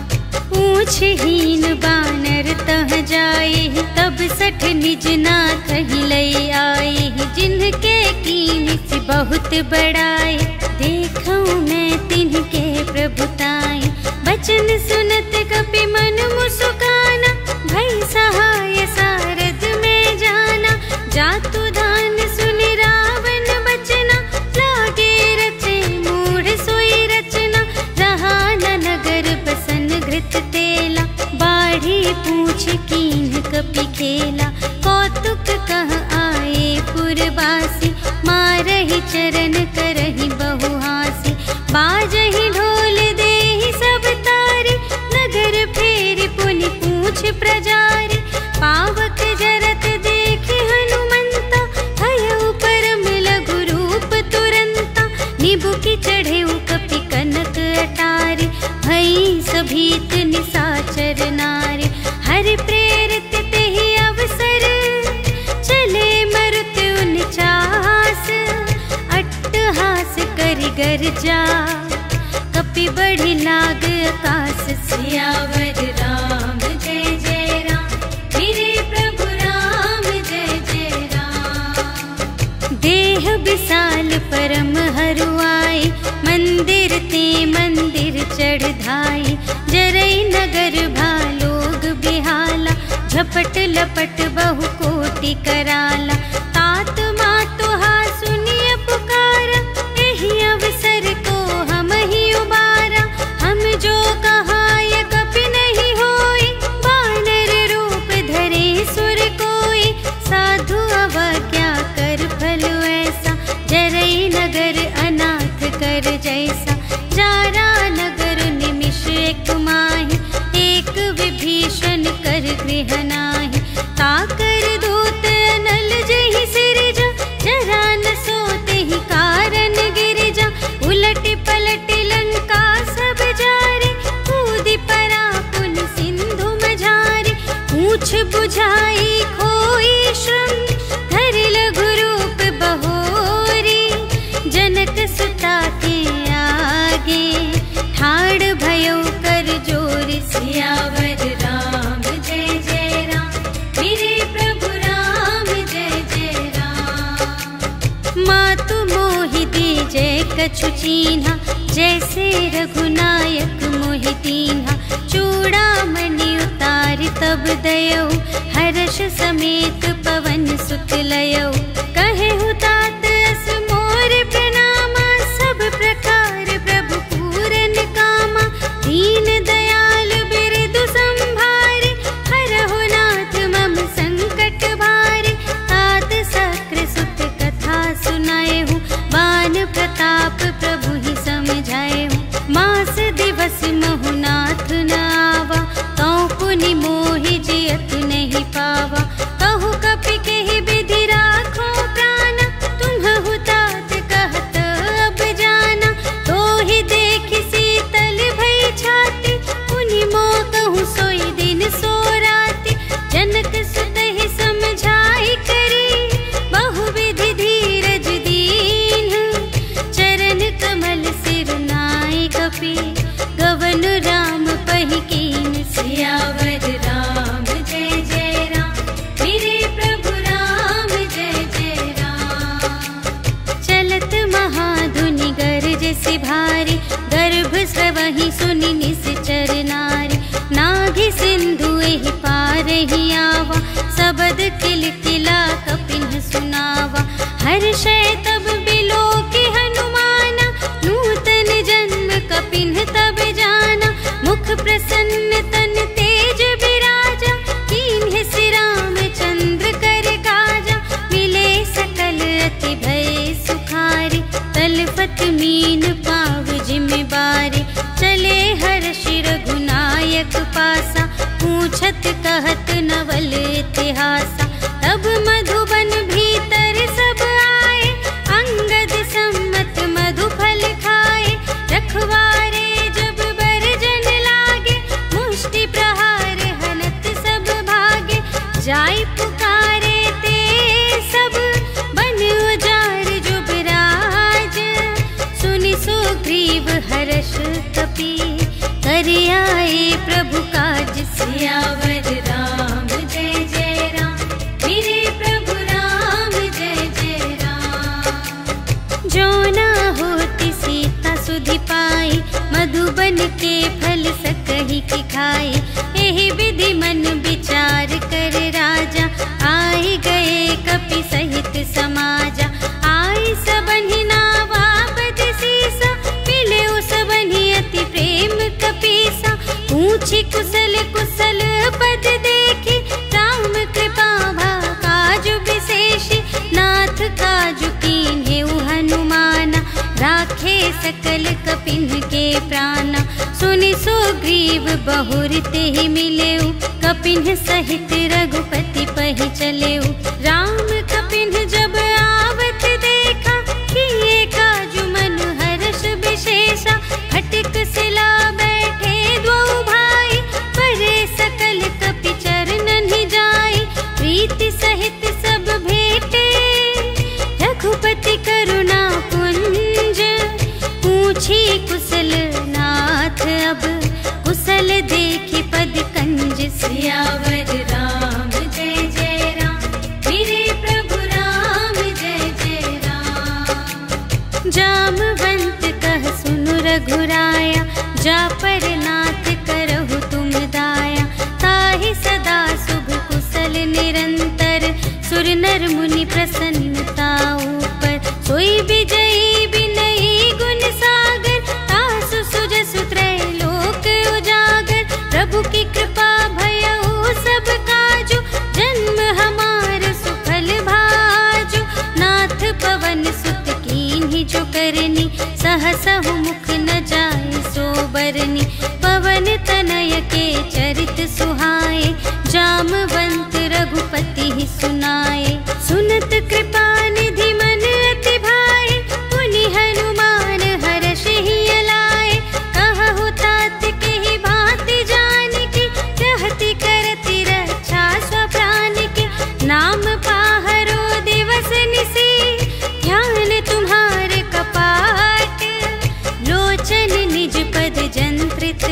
पूछहीन बानर तह जाई, तब सठ निज नाथ ही लई आई, जिनके कीन से बहुत बड़ाई, देखूं मैं तिनके प्रभुताई, बचन सुनत कपि मन मुस्काना, भई सहाय सारद में जाना, जातु दान सुन रावण बचना, लागे रचे मूढ़ सोई रचना, रहा न नगर बसन घृत तेला, बाढ़ी पूछ कीन कपि खेला, कौतुक कह आए पुरवासी, मारहि चरण करहि बहुहासी, बाजहि ढोल देहि सब तारी, नगर फेरि पुनि पूछ प्रजारी, पावक जरत देखि हनुमंता, भयउ परम लघु रूप तुरंता, निबुकि चढ़ेउ कपि कनक अटारी, भई सभीत निसाचर नारी, हरि प्रेरित तेहि अवसर, चले मरुत उनचास, अट्टहास करि गर्जा, कपि बढ़ि लाग आकाश, सियावर राम जय जय राम, मेरे प्रभु राम जय जय राम। देह विशाल परम हरुआई, मंदिर ते मंदिर चढ़ धाई, जरई नगर भालोग बिहाला, झपट लपट बहु कोटि कराला, तात मातु हा सुनिय पुकारा, एहि अवसर को हम ही उबारा, हम जो कहाय कपि नहीं होई, वानर रूप धरे सुर कोई, साधु अवज्ञा कर फल ऐसा, जरई नगर अनाथ कर जैसा, जारा नगर निमिष एक माहि, एक विभीषण कर गृह नाही, ताकर दूत अनल जहि सिरजा, जरा न सोते ही कारण गिरिजा, उलट पलट लंका सब जारे, कूदि परा पुन सिंधु मझारे, पूछ बुझाई खोई श्रम, धरि लघु रूप बहोरी, जनक सुता के आगे, ठाड़ भयउ कर जोर, सियावर राम जय जय राम, मेरे प्रभु राम जय जय राम। मातु मोहि दीजय कछु चीन्हा, जैसे रघुनायक मोहि दीन्हा, चूड़ामणि उतारि तब दयौ, हर्ष समेत पवन सुत लयौ, कहेहु तात अस मोर प्रणामा, सब प्रकार प्रभु पूरन कामा, दीन दयाल बिरदु संभारे, हरहु नाथ मम संकट भारे, तात सक्र सुत कथा सुनाएहु, बान प्रताप प्रभु ही समझाएहु, मास दिवस महु नाथ न आवा, तौ पुनि मोहि जियत नहीं पावा, कहु कपि केहि विधि राखो प्राण, तुम्हु तात कहत अब जाना, तोहि देखि शीतल भई छाती, पुनि मोह कहूँ सोई दिन सो राति, जनक सुत ही समझाई करी, बहुविधि धीरज दीन, चरण कमल सिर नाय कपि, गवन राम पहि कीन, सियावर राम जय जय राम, मेरे प्रभु राम जय जय राम। चलत महाधुनि गरज सि भारी, गर्भ स्रवहि सुनि निश्चर नारी, नाघि सिंधु एहि पार ही आवा, सबद किलकिला कपिन सुनावा, हर्षै तब बिलोकि हनुमाना, नूतन जन्म कपिन तब जाना, मुख प्रसन्न तन तेज बिराजा, पूछत कहत नवल इतिहासा। तब मधुबन भीतर सब आए, अंगद सम्मत मधुफल खाए। रखवारे जब बरजन लागे, मुष्टि प्रहार हनत सब भागे। जाय पुकारे ते सब बन उजार जुबराज। सुनि सुग्रीव हर्ष कपि, कर आए प्रभु काज। सियावर राम जय जय राम, मेरे प्रभु राम जय जय राम। जो ना होती सीता सुधि पाई, मधुबन के फल सकहि की खाई। एहि विधि मन विचार कर राजा, आए गए कपि सहित समाजा। आई सबन्हि नावा बद सीसा, मिले सबन्हि अति प्रेम कपीसा। पूछी कुशल कुशल पद देखी, राम कृपा भा काजु विशेषी। नाथ काजु कीन्हेउ हनुमाना, राखे सकल कपिन के प्राणा। सुनि सुग्रीव बहुर तेहि मिलेउ, कपिन सहित रघुपति पहि चलेउ। राम कपिन जब आवत देखा, किए काजु मन हर्ष विशेषा। फटिक सिला बैठे द्वौ भाई, परे सकल कपि चरणन ही जाई। प्रीति सहित सब भेटे, रघुपति करुणा पुंज। पूछी कुशल नाथ अब, कुशल देखी पद कंज। सियावर राम जय जय राम, मेरे प्रभु राम जय जय राम। जामवंत कह सुनु रघुराया, जा पर नाथ करहु तुम दाया। ताहि सदा शुभ कुशल निरंतर, सुर नर मुनि प्रसन्नता ऊपर। सोई विजयी विनयी गुण सागर, तासु सुजसु त्रैलोक उजागर। प्रभु की कृपा भयउ सब काजु, जन्म हमार सुफल भाजु। नाथ पवन सुत कीन्हि जो करनी, सहसहु मुख न जाय सो बरनी। पवन तनय के चरित सुहाए, जामवंत रघुपति ही सुनाए। सुनत कृपा निधि मन अति भाए, पुनि हनुमान हर्ष ही अलाए। कहु तात के ही भांति जानकी, रहति करति रक्षा स्वप्राण की। नाम पाहरो दिवस निसी, ध्यान तुम्हारे कपाट। लोचन निज पद जंत्रित,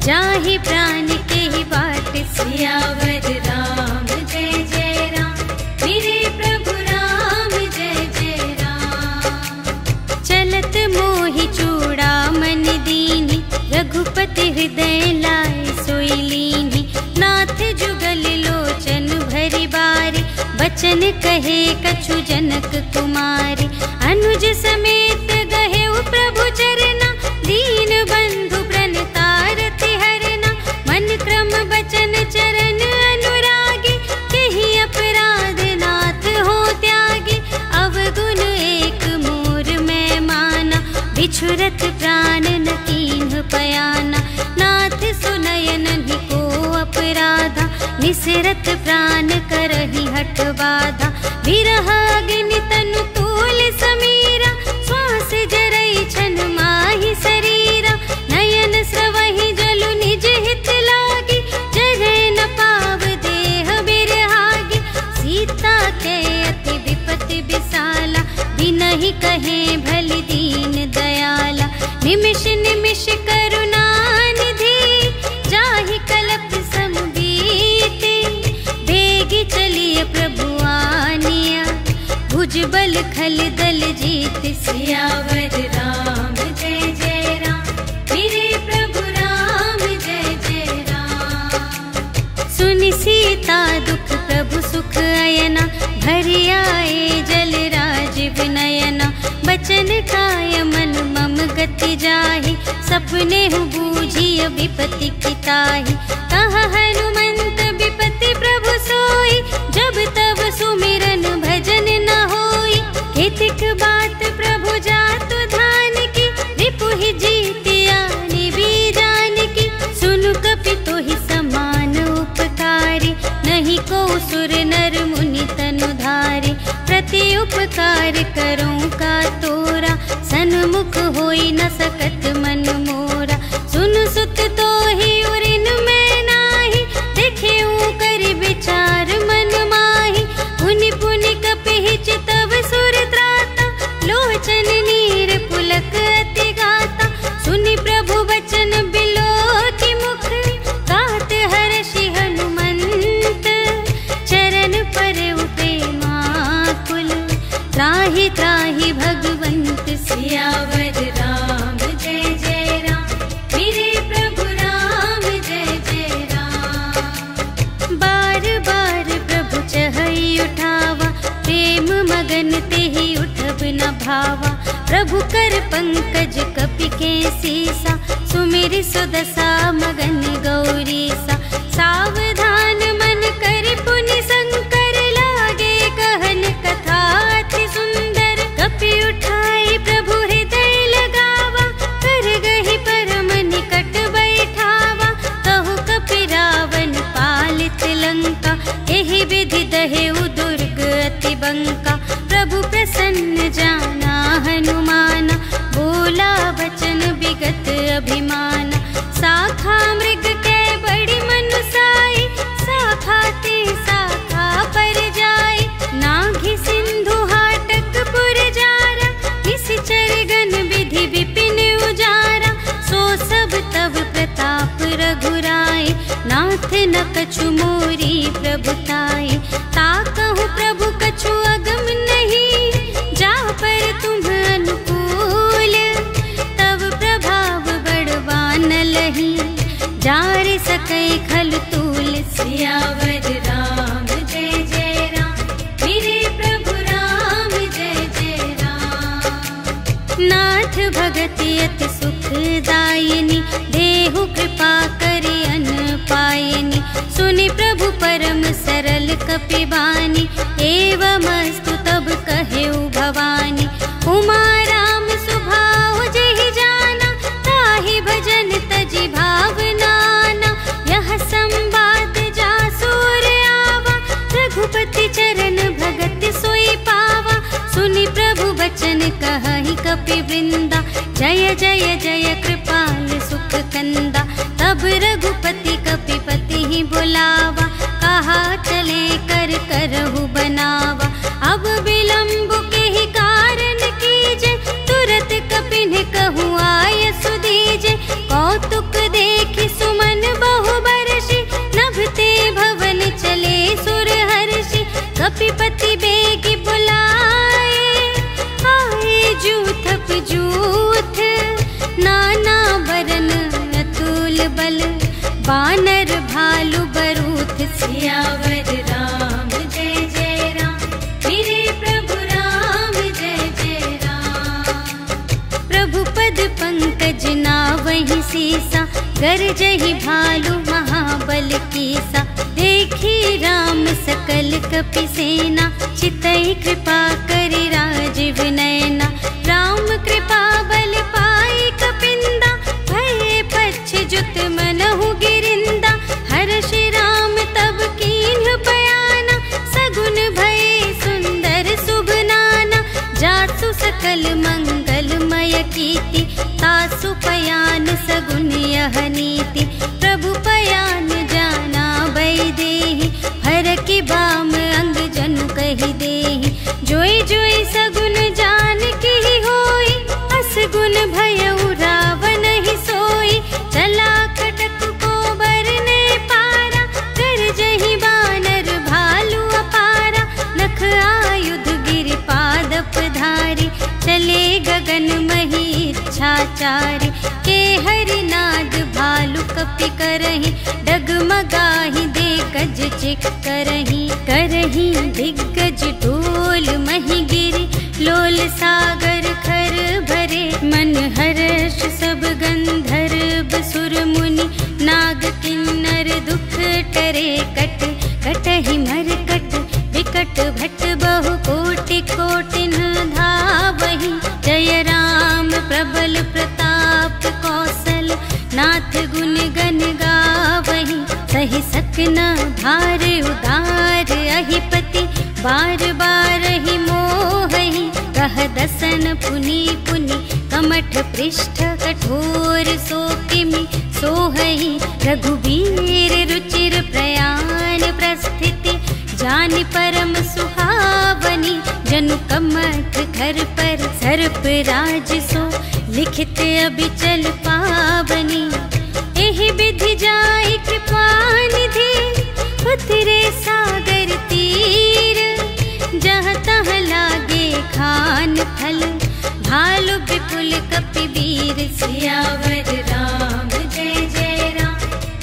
जाहि प्राण के ही बाट। सियावर राम जय जय राम, मेरे प्रभु राम जय जय राम। चलत मोहि चूड़ामणि दीनि, रघुपति हृदय लाए सोई लीनि। नाथ जुगल लोचन भरि बारी, बचन कहे कछु जनक कुमारी। अनुज समेत गहेउ प्रभु चरना, दीन बंधु प्रणतारति हरना। मन क्रम बचन चरण अनुरागी, केहि अपराध नाथ हो त्यागी। अवगुण एक मोर मैं माना, बिछुरत प्राण न कीन्ह पयाना। नाथ सुनयन ही को अपराधा, निसरत प्राण करहि हठ बाधा। विरह अग्नि तनु तूल समीरा, श्वास जरई छन माहि शरीरा। नयन स्रवहि जलु निज हित लागी, जरै न पाव देह बिरहागी। सीता के अति विपति विसाला, बिनहि कहे भलि दीन दयाला। निमिष निमिष करुणा निधि, जाहि कलप सम बीति। बेगी चलिए प्रभु आनिया, भुज बल खल दल जीत। सियावर राम जय जय राम, मेरे प्रभु राम जय जय राम। सुनि सीता दुख प्रभु सुख अयना, भरि आए जल राज विनयना। बचन काय मन मम गति जाहि, सपने हु बूझिय विपति की ताहि। कहा हनुमंत विपति प्रभु सोई, जब तब सुमिरन भजन न होई। हितिक बात प्रभु जातु धान की, रिपु ही जीतिया निबी जान की। सुनु कपि तोहि समान करूं का तोरा, सन्मुख होई न सकत मन मोरा। सुन सुत तो ही उरिन में नाही, देखे कर विचार मन माही। पुनि पुनि कपिहिच तब सुर त्राता, लोचन नीर पुलक अति गाता। सुनि प्रभु बचन बिलोकी मुख, गात हर्षि हनुमंत। चरण पर उठे माकुल, त्राहि त्राहि भगवंत। सियावर राम जय जय राम, मेरे प्रभु राम जय जय राम। बार बार प्रभु चहई उठावा, प्रेम मगन तेहि उठब न भावा। प्रभु कर पंकज कपि के सीसा, सुमिरि सुदशा मगन गौरीसा। सावधान मन कर पुनि शंकर, लागे कहन कथा अति सुंदर। कपि उठाई प्रभु हृदय लगावा, कर गहि परम निकट बैठावा। कहु कपि रावण पालित लंका, एहि विधि दहेउ दुर्ग अति बंका। प्रभु प्रसन्न जाना हनुमाना, बोला बचन विगत अभिमाना। शाखा मृग के बड़ी मनुसाई, शाखा ते शाखा पर जाई। नाघि सिंधु हाटक पुर जारा, निश्चर गण विधि विपिन उजारा। सो सब तब प्रताप रघुराई, नाथ न कछु मोरी प्रभुताई। ताकहु प्रभु कछु अगम नहीं, जा पर तुम अनुकूल। तब प्रभाव बड़वान लही, जार सकै खल तूल। सियावर राम जय जय राम, मेरे प्रभु राम जय जय राम। नाथ भगति अति सुखदायिनी, देहु कृपा करि अन पायिनी। सुनि प्रभु परम सरल कपि बानी, एवमस्तु तब कहेउ भवानी। उमा राम सुभाव जेहि जाना, ताहि भजन तजि भावनाना। यह संवाद जासुर आवा, रघुपति चरण भगति सोई पावा। सुनि प्रभु बचन कहहि कपि वृंदा, जय जय जय कृपाल सुख कंदा। तब रघुपति कपिपति ही बुलावा, कहा चले कर करहु बनावा। अब विलंब के ही कारण कीजे, तुरत कपिन कहूँ आय सुदीजे। कौतुक देखि सुमन बहु बरषि, नभते भवन चले सुर हर्षि। कपिपति बेगी बुलाए, आए जूथप जूथ। नाना बरन अतुल बल, बानर भालु बरूथ। सियावर राम जय जय राम, मेरे प्रभु राम जय जय राम। प्रभु पद पंकज नावहि सीसा, गरजहि भालु महाबल कीसा। देखी राम सकल कपि सेना, चितई कृपा करि राजीव नयना। राम कृपा बल पाई कपिंदा, भये पच्छ जुत मनहु गिरिंदा। हर्षि राम तब कीन्ह बयाना, सगुन भये सुंदर शुभ नाना। जासु सकल मंगलमय कीर्ति, तासु पयान सगुन यह नीति। प्रभु पयान जाना बैदेहि, हर की बाम अंग जनु कहि देहि। जोई जोई सगुन जान की होई, असगुन भयउ रावण ही सोई। चला कटक को बरने पारा, गरजहि बानर भालु अपारा। नख आयुध गिरि पादप धारी, चले गगन मही इच्छाचारी। के हरिनाद भालु कपि करहि, डगमगाहि दे गज चिक करहि। करहि दिग्गज ढोल मही गिरि, लोल सागर खर भरे। मन हर्ष सब गंधर्व सुर मुनि, नाग किन्नर दुख टरे। कट कटहि मरकट विकट भट, बहु कोटि कोटिन धावहि। जय राम प्रबल प्रताप कौशल, नाथ गुण गण गावहि। सहि सकना भार उदार अहिपति, बार बार ही मोहि। कह दसन पुनि पुनि कमठ पृष्ठ कठोर सो किमि सोहहि रघुबीर रुचिर प्रयाण प्रस्थिति जानि परम सुहावनी जनु कमठ घर पर सर्प राज सो लिखित अबिचल पावनी एहि विधि जाय कृपा निधि उतरे सागर तीर जहाँ तहाँ लागे खान फल भालु विपुल कपिवीर सियावर राम जय जय राम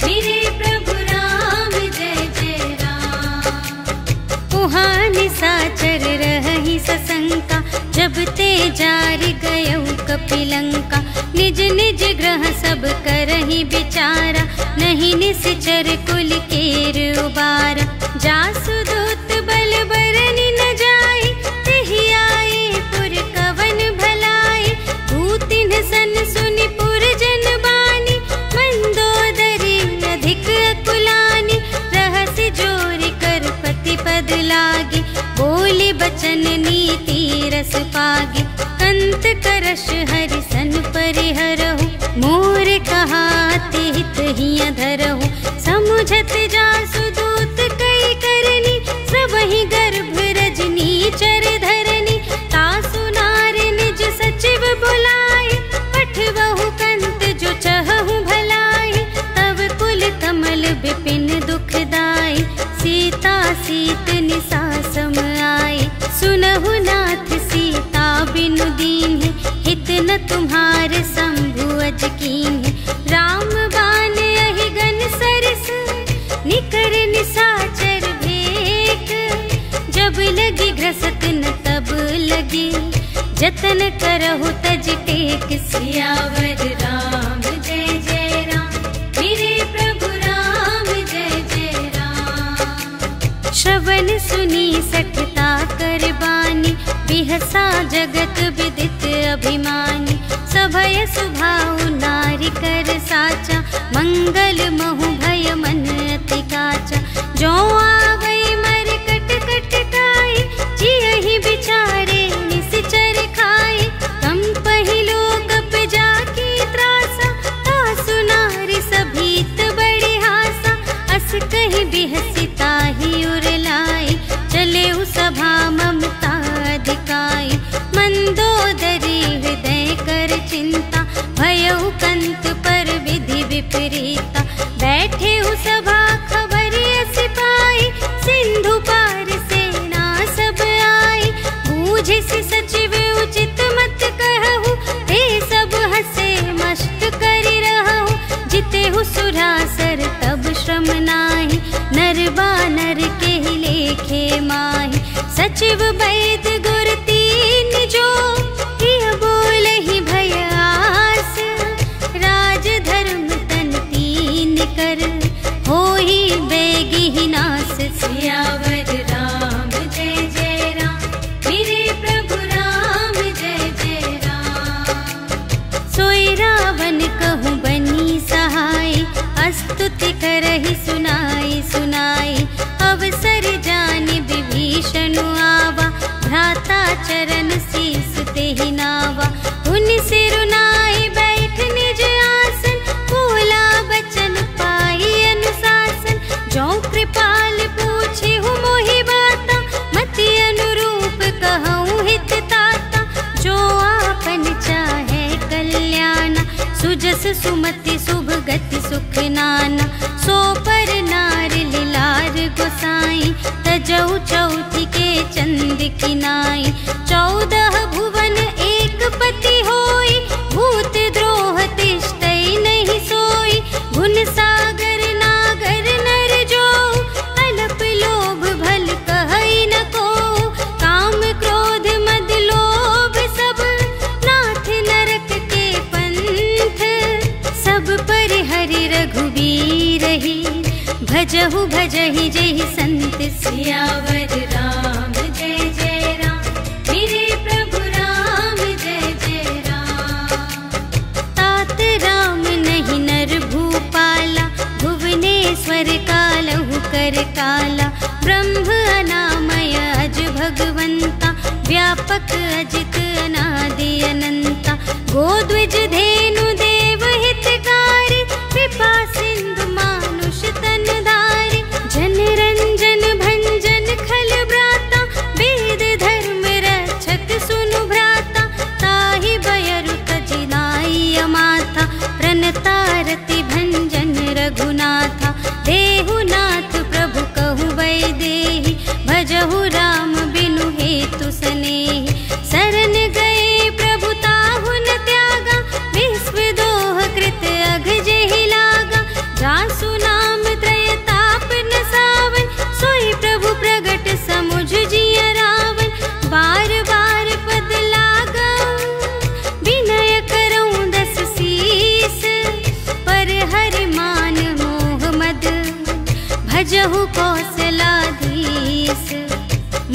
मेरे प्रभु राम जय जय राम। उहाँ निशाचर रहहि सशंका जब ते जार गयौ कपिलंका निज निज ग्रह सब करहि विचारा नहीं निश्चर कुल केर उबारा जासु दूत बल बरनि न जाय तेहि आए पुर कवन भलाई भूतिन सन सुनि पुर जन बानी मंदोदरी अधिक अकुलानी रहस्य जोरि कर पति पद लागे बोली बचन नीति रस पागे कंत करश हरि सन परिहरहु मोर कहाते हित हिया धरहु समुझत जासु दूत कई करनी सबहि गर्भ रजनी चर धरनी तासु नार निज सचिव बुलाए पठवहु कंत जो चहहु भलाई तब कुल कमल विपिन दुखदाई सीता सीत निसा सम आए सुनहु नाथ सीता बिनु दीन्हि हित न तुम्हार शंभु अज कीन्हि राम बान अहि गन सरस निकर निशाचर भेक जब लगी घ्रसत न तब लगी जतन करहु तज टेक सियावर राम जय जय राम मेरे प्रभु राम जय जय राम। श्रवण सुनी सठता कर बानी बिहसा जगत विदित अभिमानी सभय सुभाउ नारी कर साचा मंगल महु भय मन अति काचा जो आवै मर कट कट काई जियहि विचारे निश्चर खाए कम पहिलो कप जाकी त्रासा तासु नारी सभीत बड़े हासा अस कहि बिहसिता ही उरलाई चले उ सभा ममता अधिकाई मंदोदरी हृदय कर चिंता भयउ कंत पर विधि विपरीता बैठे उ सभा खबर सिपाही सिंधु पार सेना सब आई बूझे से सचिव उचित मत कहु ते सब हसे मस्त करि रहु जिते हु सुरासर तब श्रम नाही नर बानर के लेखे माही सचिव वैद गुर तीन जो हिय बोलहि भय आस राज धर्म तन तीन कर होहि बेगी नास सियावर राम जय जय राम मेरे प्रभु राम जय जय राम। सोई रावण कहूँ बनी सहाय अस्तुति करहि सुनाई सुनाई अवसर जानि विभीषण आवा भ्राता चरण शीस तेहि नावा उनि सिरुनाई बैठ निज आसन बोला बचन पाई अनुशासन जो कृपाल पूछे हूँ मोहि बाता मति अनुरूप कहूँ हित ताता जो आपन चाहे कल्याण सुजस सुमति शुभ गति सुख नाना सो पर नार लिलार गोसाई तजौ चौथी के चंद किनाई 14 भुवन एक पति होई भूत द्रोह तिष्ठै नहीं सोई गुण सागर नागर नर जो अलप लोभ भल कहै न को काम क्रोध मद लोभ सब नाथ नरक के पंथ सब पर हरि रघुबीर ही भजहु भजहि जहि संत सियावर राम जय जय राम मेरे प्रभु राम जय जय राम। तात राम नहीं नर भूपाला भुवनेश्वर कालहु कर काला ब्रह्म अनामय अज भगवंता व्यापक अजित अनादि अनंता, गोद्विज धेनु देव हितकारी, कृपा सिंधु मानुष तन धारी, जन रंजन भंजन खल ब्राता, वेद धर्म रक्षक सुनु भ्राता, ताहि बयरु तजिनाई अमाथा, प्रणतारति भंजन रघुनाथा, देहुनाथ प्रभु कहु वैदेही, भजहु राम बिनु हेतु सनेही, शरण गए प्रभु ताहु न त्यागा, विश्व दोह कृत अघ जेहि लागा, जासु नाम त्रय ताप न सावन, सोई प्रभु प्रगट समुझ जिय रावण, बार बार पद लागा विनय करऊं दस सीस, पर हरि मान मोह मद, भजहु कौशलाधीश,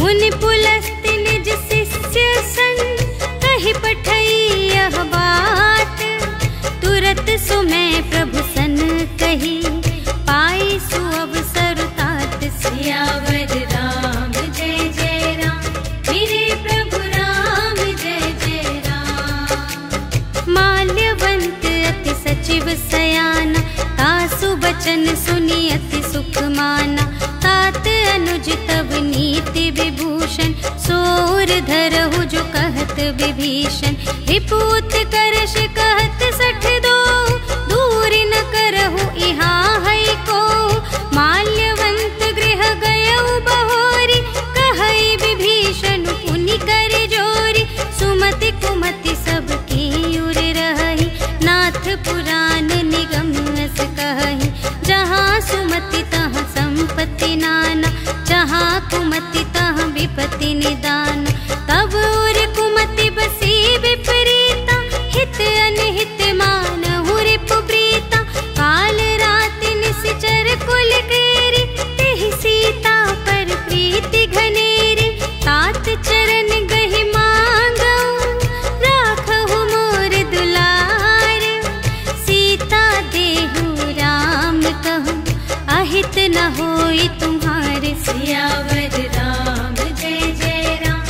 मुनि पुलस्त्य निज शिष्य संग, कहि पठई यह बात, तुरत सुमय प्रभु सन कही, पाई सुअवसर तात, सियावर राम जय जय राम, मेरे प्रभु राम जय जय राम। माल्यवंत अति सचिव सयाना, तासु बचन सुनि अति सुख माना, तात अनुज तब नीति विभूषण, सोर धरहु जो कहत विभीषण, रिपुत करश कहत सठ दो, दूर न करहु इहाँ है को, माल्यवंत गृह गयउ बहोरी, कहई विभीषण पुनि कर जोरी, सुमति कुमति सबकी उर रही, नाथ पुराण निगम अस कहही, जहाँ सुमति तहाँ संपत्ति नाना, जहाँ कुमति तहाँ विपत्ति निदान, तब उर कुमति बसी विपरीता, हित अनहित मानहु रिपु प्रीता, काल रात निश्चर कुल केरी, तेहि सीता पर प्रीति घनेरी, तात चरण गहि मांगऊ, राखहु मोर दुलार, सीता देहु राम कहूँ, अहित न होई तुम्हारे, सियावर राम जय जय राम,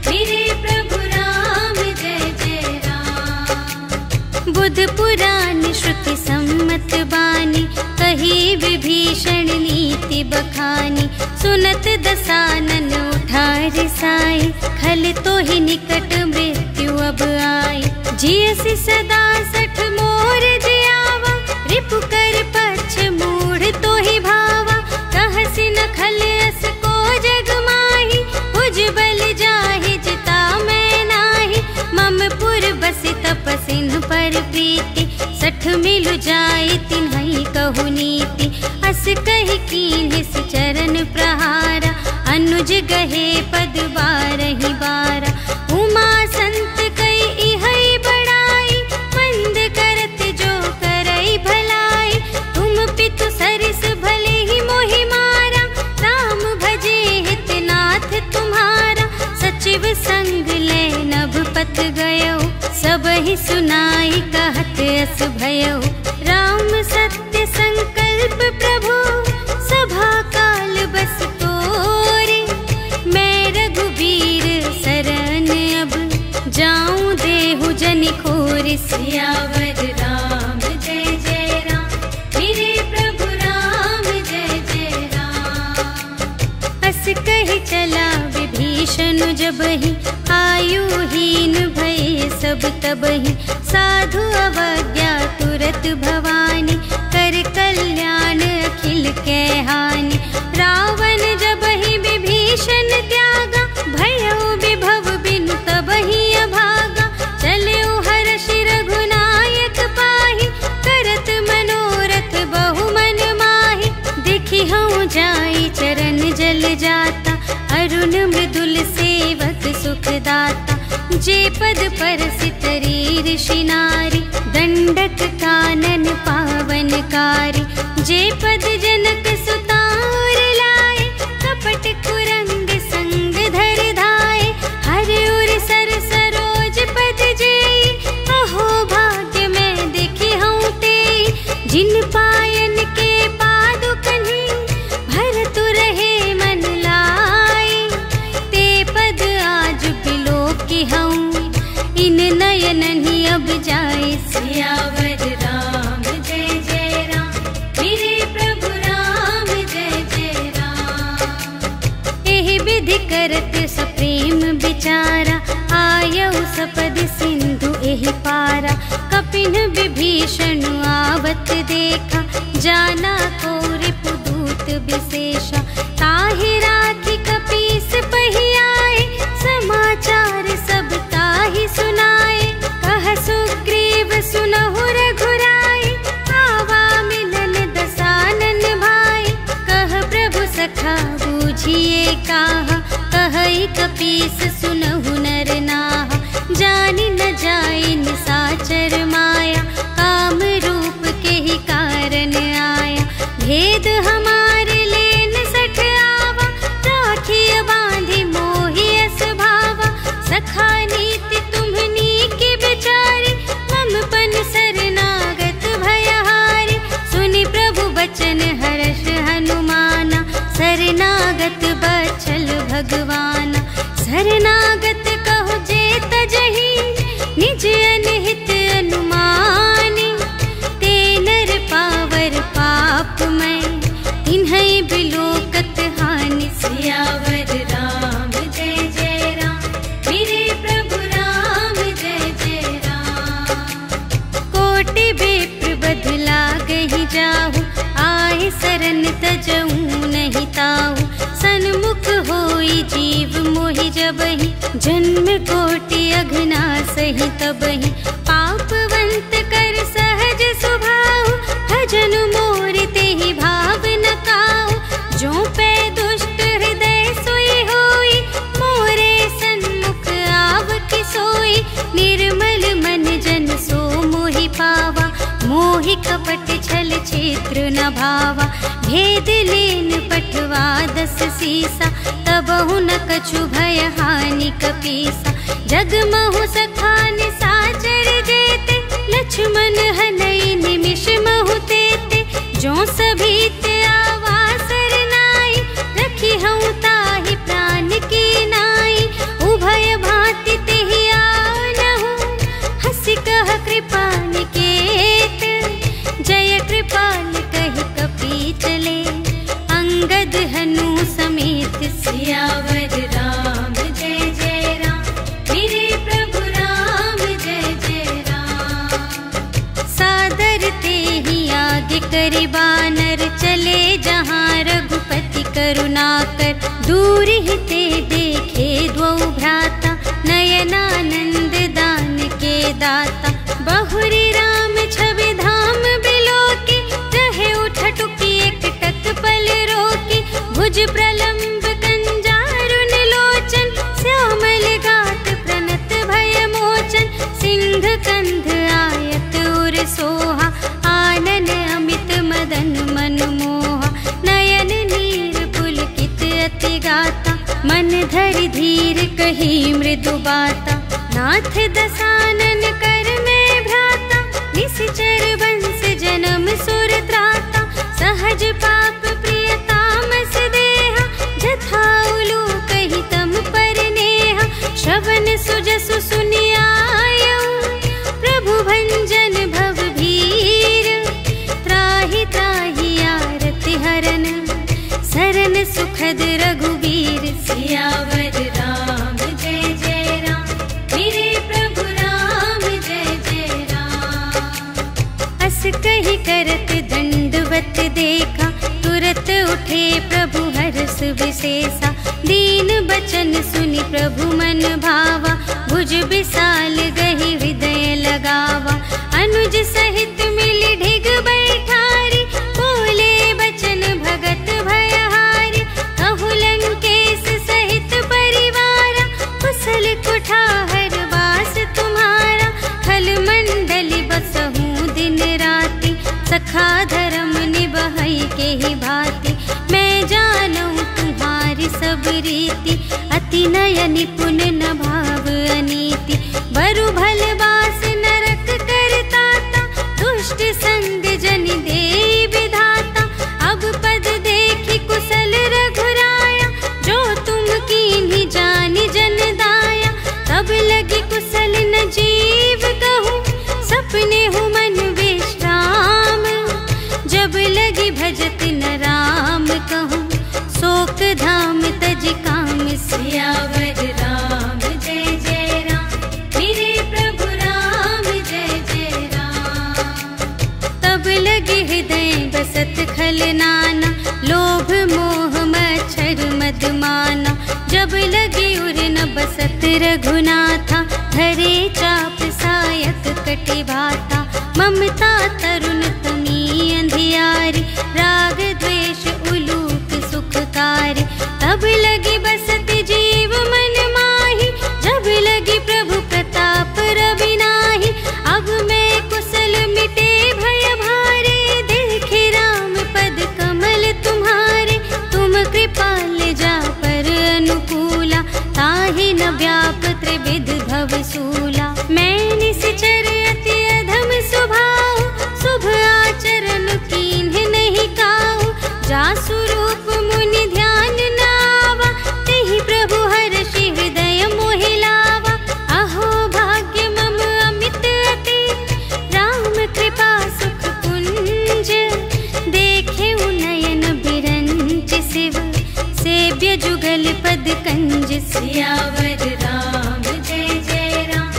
मेरे प्रभु राम जय जय राम। बुध पुराण श्रुति सम्मत बानी, कही विभीषण नीति बखानी, सुनत दसानन उठा रिसाई, खल तो ही निकट मृत्यु अब आई, जियसि सदा सठ मोर जियावा, रिपु कर पक्ष मूढ़ तो ही भावा, कहसि न खल अस को जग माही, भुज बल जाहि जिता मैं नाही, मम पुर बसि तपसिन पर प्रीति, सठ मिलु जाई तिन्हई कहु नीति, अस कहि कीन्हिस चरण प्रहारा, अनुज गहे पद बारहि बारा, उमा संत कई इहई बड़ाई, मंद करत जो करई भलाई, तुम पितु सरिस भले ही मोहि मारा, राम भजे हित नाथ तुम्हारा, सचिव संग ले नभ पथ गयो, सब ही सुनाई कहत अस भयो, राम सत्य संकल्प प्रभु, सभा काल बस तोरे, मैं रघुबीर शरण अब, जाऊं देहु जनि खोरि, सियावर राम जय जय राम, मेरे प्रभु राम जय जय राम। अस कहि चला विभीषण जबहि, आयुहीन भये सब तबहि, साधु अवज्ञा तुरत भवानी, कर कल्याण अखिल कै हानि, रावण जबहि विभीषण त्यागा, भयउ विभव बिनु तबहि अभागा, चलउ हर्षि रघुनायक पाहि, करत मनोरथ बहु मन माहि, देखि हऊँ जाई चरण जल जाता, अरुण मृदुल सेवक सुखदाता, जे पद परसितरी ऋषि नारी, दंडक कानन पावनकारी, जे पद जनक सुतार लाए, कपट कुरंग संग धर धाए, हर उर सर सरोज पद जेई, अहो भाग्य मैं देखी हूँ तेई, जिन पायन के पादुकन्हि, भरतु रहे मन लाई, ते पद आज बिलो सियावर राम जय जय राम, मेरे प्रभु राम जय जय राम। एहि विधि करत सप्रेम विचारा, आयउ सपद सिंधु एहि पारा। कपिन विभीषण आवत देखा, जाना को रिपुदूत विशेषा। ताहि राखी कपीस पहियाए, समाचार सब ताहि सुनाए। कह सुग्रीव सुनहु रघुराई, आवा मिलन दसानन भाई। कह प्रभु सखा बूझिए काहा, कहई कपीस सुनहु नर नाहा। जानि न जाय निसाचर माया, काम रूप के ही कारण आया। भेद हमारे लेन सठ आवा, राखिय बांधि मोहि अस भावा। सखा नीति तुम्हनी की बिचारी, मम पन शरणागत भयहारी। सुनि प्रभु बचन हर्ष हनुमाना, शरणागत बचल भगवाना। शरणागत कहो जे तजहि, निज अनहित अनुमानी। ते नर पावर पाप मैं, तिन्है बिलोकत हानि। सियावर राम जय जय राम, मेरे प्रभु राम जय जय राम। कोटि विप्र बदला गहि जाहु, आए सरन तजऊ नहीं ताहु। सन्मुख होई जीव मोहि जबहि, जन्म कोटि अघना सही तबहि। पापवंत कर सहज सुभाहु, भजन मोर तेहि भाव न काहु। जो पै दुष्ट हृदय सोई होई, मोरे सन्मुख आवति सोई। निर्मल मन जन सो मोहि पावा, मोहि कपट छल छिद्र न भावा। भेद लेन पठवा दस सीसा, तबहु न कछु भय हानि कपीसा। जगमहु सखा निसाचर जेते, लक्ष्मण हनई निमिष महु तेते। जो सभीत आवा सरनाई, रखी हूँ ताहि प्राण की नाई। उभय भांति तेहि आनहु, हंसी कह कृपा निकेत। जय कृपाल कहि कपी चले, अंगद हनु समेत। सियावर राम जय जय राम, मेरे प्रभु राम जय जय राम। सादर तेहि आदि करि बानर, चले जहाँ रघुपति करुणाकर। दूर ही ते देखे द्वौ भ्राता, नयनानंद दान के दाता। बहुरी राम छवि धाम बिलोकी, रहे उठटुकी एक टक पल रोकी। भुज प्रलंब कंजारुन लोचन, श्यामल गात प्रणत भय मोचन। सिंह कंध आयत उर सोहा, आनन अमित मदन मन मोहा। नयन नीर पुलकित अति गाता, मन धरि धीर कही मृदु बाता। नाथ दसानन कर में भ्राता, निश्चर वंश जन्म सुर त्राता। सहज पाप प्रिय तामस देहा, जथा उलू कही तम पर नेहा। श्रवण सुजसु सुनियायऊ, प्रभु भंजन भव भीर। त्राहि त्राहि आरति हरन, सरन सुखद रघुबीर। सियावर राम जय जय राम, मेरे प्रभु राम जय जय राम। अस कहि करत दंडवत देखा, तुरत उठे प्रभु हर्ष विशेषा। दीन बचन सुनि प्रभु मन भावा, भुज विशाल गहि हृदय लगावा। अनुज सहित मिलि ढिग बैठारी, बोले बचन भगत भयहारी। कहु लंकेश सहित परिवारा, कुशल कुठार वास तुम्हारा। खल मंडली बसहु दिन राति, सखा धर्म निबहई के ही भांति। मैं जानूं तुम्हारी सब रीति, अति नय निपुण न भाव अनीति। बरु भल बास नरक करताता, दुष्ट संग जन दे विधाता। अब पद देखि कुशल रघुराया, जो तुम कीन्ही जानि जन दाया। तब लगी कुशल न जीव कहूँ, सपने रघुनाथा धरे चाप सायक कटि भाता। ममता तरुण तमी अंधियारी, राग द्वेष उलूक सुखकारी। तब लगी बसति जीव मन माही, जब लगी प्रभु प्रताप रवि नाही। अब मैं कुशल मिटे भय भारे, देखे राम पद कमल तुम्हारे। तुम कृपाल जा पर अनुकूला, ताहि न व्याप त्रिविध भव सूला। मैं निश्चर अति अधम स्वभाव, शुभ आचरण कीन्ह नहीं काहू। जासु रूप मुनि ध्यान न आवा, तेहि प्रभु हर्षि हृदय मोहि लावा। अहो भाग्य मम अमित अति, राम कृपा सुख पुंज। देखे नयन बिरंच शिव, सेव्य जुगल पद कंज। सियावर राम जय जय राम,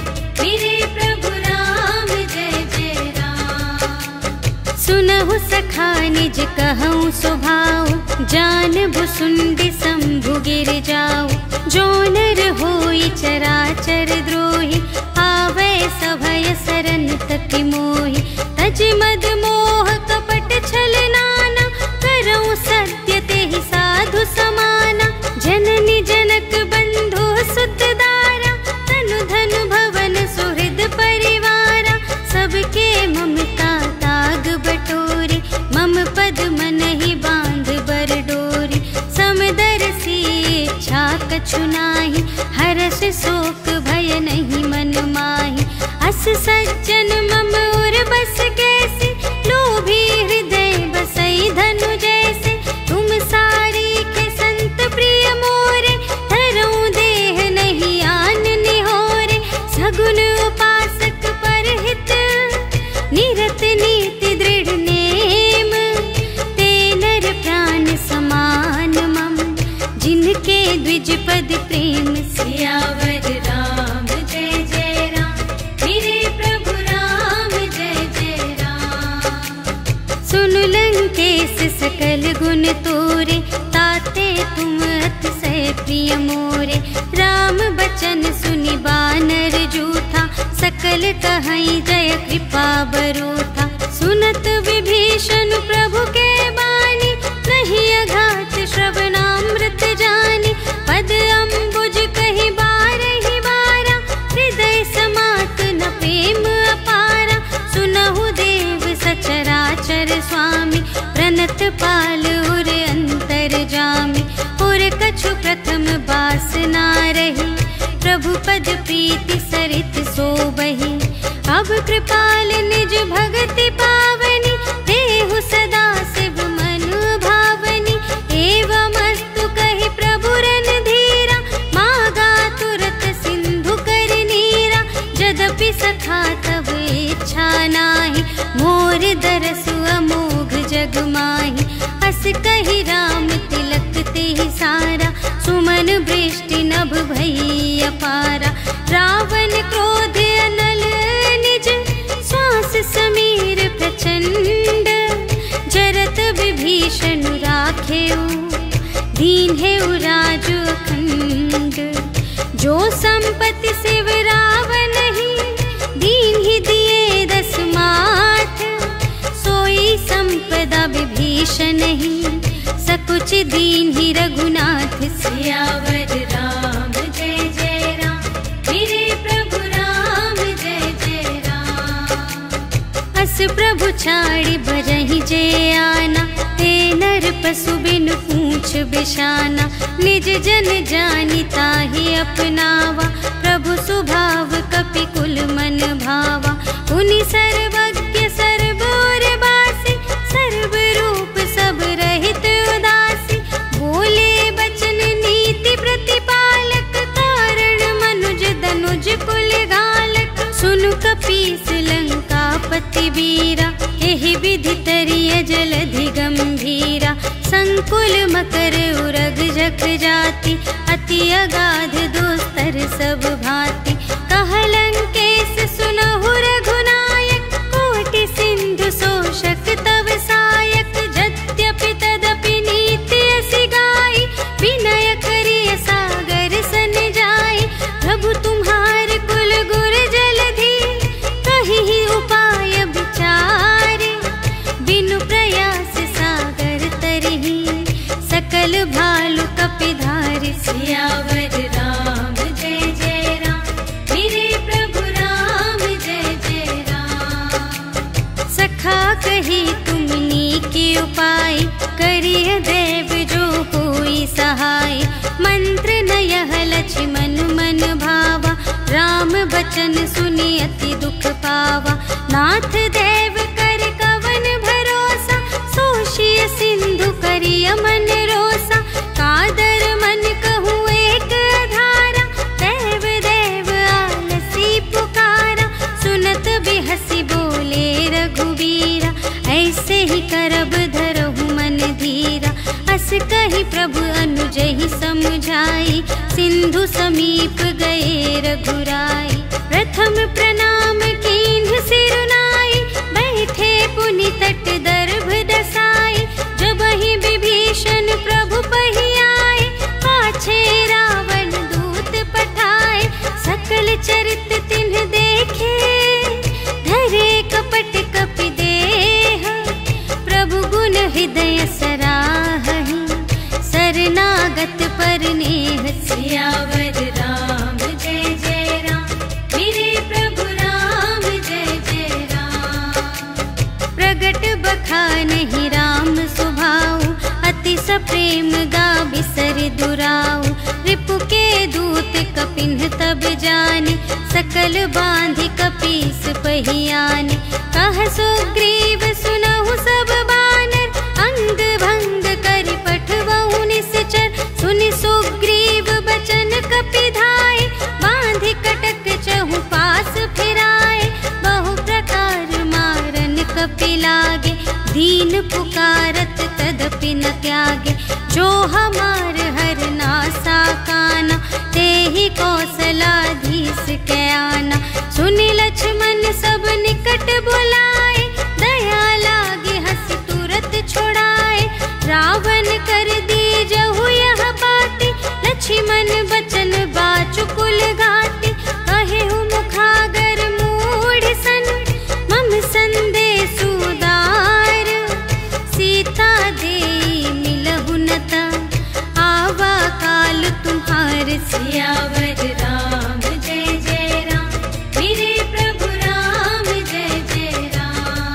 मेरे प्रभु राम जय जय राम। सुनहु सखा निज कहूँ स्वभाव, जानबु सुंदि शंभु गिर जाऊ। जो नर होई चराचर द्रोही, आवे सभय सरन तति मोहि। तज मद मोह कपट छल नाना, करऊँ सत्य तेहि साधु समाना। जननी जनक बंधु सुत दारा, तनु धन भवन सुहृद परिवारा। सबके ममता ताग बटोरी, मम पद मन ही बांध बर डोरी। समदर्शी इच्छा कछु नाही, हर्ष शोक भय नहीं मन माही। अस सज्जन मम उर बस कैसे, लोभी हृदय बसई धनु जैसे। तुम सारी के संत प्रिय मोरे, धरऊँ देह नहीं आन निहोरे। सगुन उपासक परहित, निरत नीति दृढ़ नेम। ते नर प्राण समान मम, जिनके द्विज पद प्रेम। सियावर राम जय जय राम, मेरे प्रभु राम जय जय राम। सुन लंकेश सकल गुण तोरे, ताते तुम अतिशय प्रिय मोरे। राम बचन सुनि बानर जूथा, सकल कहई जय कृपा बरूथा। सुनत विभीषण प्रभु के बानी, नहीं अघात श्रवणामृत जानी। पद अम्बुज कहि बारहि बारा, हृदय समात न प्रेम अपारा। सुनहु देव सचराचर स्वामी, प्रणत पाल उर अंतर जामी। उर कछु प्रथम बासना रही, प्रभु पद प्रीति सरित सोबही। अब कृपाल निज भगति पावनी, देहु सदा शिव मन भावनी। एवं अस्तु कहि प्रभु रणधीरा, मागा तुरत सिंधु कर नीरा। यद्यपि सखा तब इच्छा नाही, मोर दरसु अमोघ जग माही। अस कहि राम तिलक तेहि सारा, सुमन वृष्टि नभ भई अपारा। रावण क्रोध अनल निज, श्वास समीर प्रचंड। जरत विभीषण राखेउ, दीन्हेउ राजु अखंड। जो संपत्ति शिव रावण ही, दीन्हि दिए दस माथ। सोई संपदा विभीषण ही, सकुच दीन्हि रघुनाथ। सियावर राम जय जय राम, मेरे प्रभु राम जय जय राम। अस प्रभु छाड़ि भजहि जे आना, ते नर पशु बिनु पूछ बिशाना। निज जन जानि ताहि अपनावा, प्रभु सुभाव कपि कुल मन भावा। उनि सर्वज्ञ सर्व और बासी, सर्व रूप सब रहित उदासी। बोले बचन नीति प्रतिपालक, कारण मनुज धनुज कुल घालक। सुनु कपीस लंका पति वीरा, एहि विधि तरिय जलधि गंभीरा। संकुल मकर उरग जग जाति, अति अगाध दुस्तर सब भांति। कह लंकेश सुनहु रघुनायक, कोटि सिंधु शोषक तव सायक। यद्यपि तदपि नीति असि गाई, विनय करिय सागर सन जाई। प्रभु सकल भालु कपिधारी। सियावर राम जय जय राम, मेरे प्रभु राम जय जय राम। सखा कही तुमनी के उपाय, करिय देव जो होई सहाय। मंत्र न यह लक्ष्मण मन भावा, राम बचन सुनि अति दुख पावा। नाथ देव कर कवन भरोसा, सोशिय सिंधु करिय मन रोसा। कादर मन कहूँ एक आधारा, देव देव आलसी पुकारा। सुनत बिहसी बोले रघुबीरा, ऐसे ही करब धरहु मन धीरा। अस कही प्रभु अनुजहि समझाई, सिंधु समीप गए रघुराई। प्रथम प्रणाम कीन्ह सिरुनाई, बैठे पुनि तट दर्भ दसाई। जबहि विभीषण प्रभु पहि आए, पाछे रावण दूत पठाए। सकल चरित तिन्ह देखे, धरे कपट कपि देह। प्रभु गुण हृदय सराहहि, शरणागत पर नेह। सियावर राम जय जय राम, मेरे प्रभु राम जय जय राम। प्रगट बखानहि राम सुभाऊ, अति सप्रेम गा बिसर दुराऊ। रिपु के दूत कपिन्ह तब जाने, सकल बांधि कपीस पहियाने। कह सुग्रीव सुनहु सब बानर, अंग भंग करि पठवहु निश्चर। सुनि सुग्रीव बचन कपिधाय, बांधि कटक चहु पास फिराए। बहु प्रकार मारन कपि लागे, दीन पुकारत तदपि न त्यागे। जो हमार हर नासा काना, तेहि कौशलाधीश के आना। सुनि लक्ष्मण सब निकट बुलाए, दया लागे हंस तुरत छुड़ाए। रावण कर दीजहु यह बाती, लक्ष्मण बचन बाचुकुल घाती। कहेहु मुखागर मूढ़ सन, मम संदेश उदार। सीता देई मिलहु नता, आवा काल तुम्हार। सियावर राम जय जय राम, मेरे प्रभु राम जय जय राम।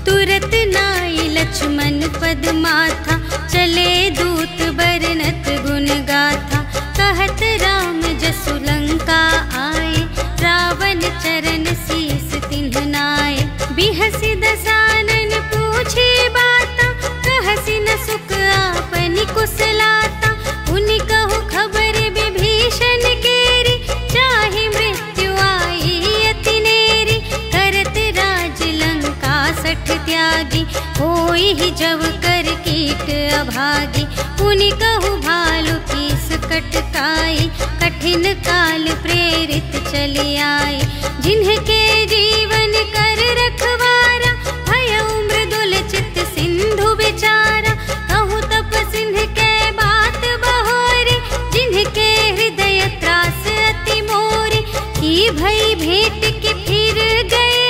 तुरत नाई लक्ष्मण पद माथा, चले दूत बरनत गुण गाथा। कहत राम जसु लंका आए, रावण चरण शीस तिन्ह नाए। बिहसि दसानन पूछे बाता, कहसि न सुख आपनि कुशलाता। उनि कहु खबर विभीषण केरी, चाहि मृत्यु आई अति नेरी। करत राज लंका सठ त्यागी, होई ही जब कर कीट अभागी। पुनि कहु भालु कीस कटकाई, कठिन काल प्रेरित चले आए। जिन्हके जीवन कर रखवारा, भयउ मृदुल चित सिंधु विचारा। कहु तप सिंह के बात बहोरी, जिन्हके हृदय त्रास अति मोरी। की भई भेंट के फिर गए,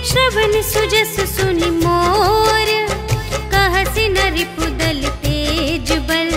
श्रवण सुजस सुनि मोर। कहसि न रिपुदल तेज बल,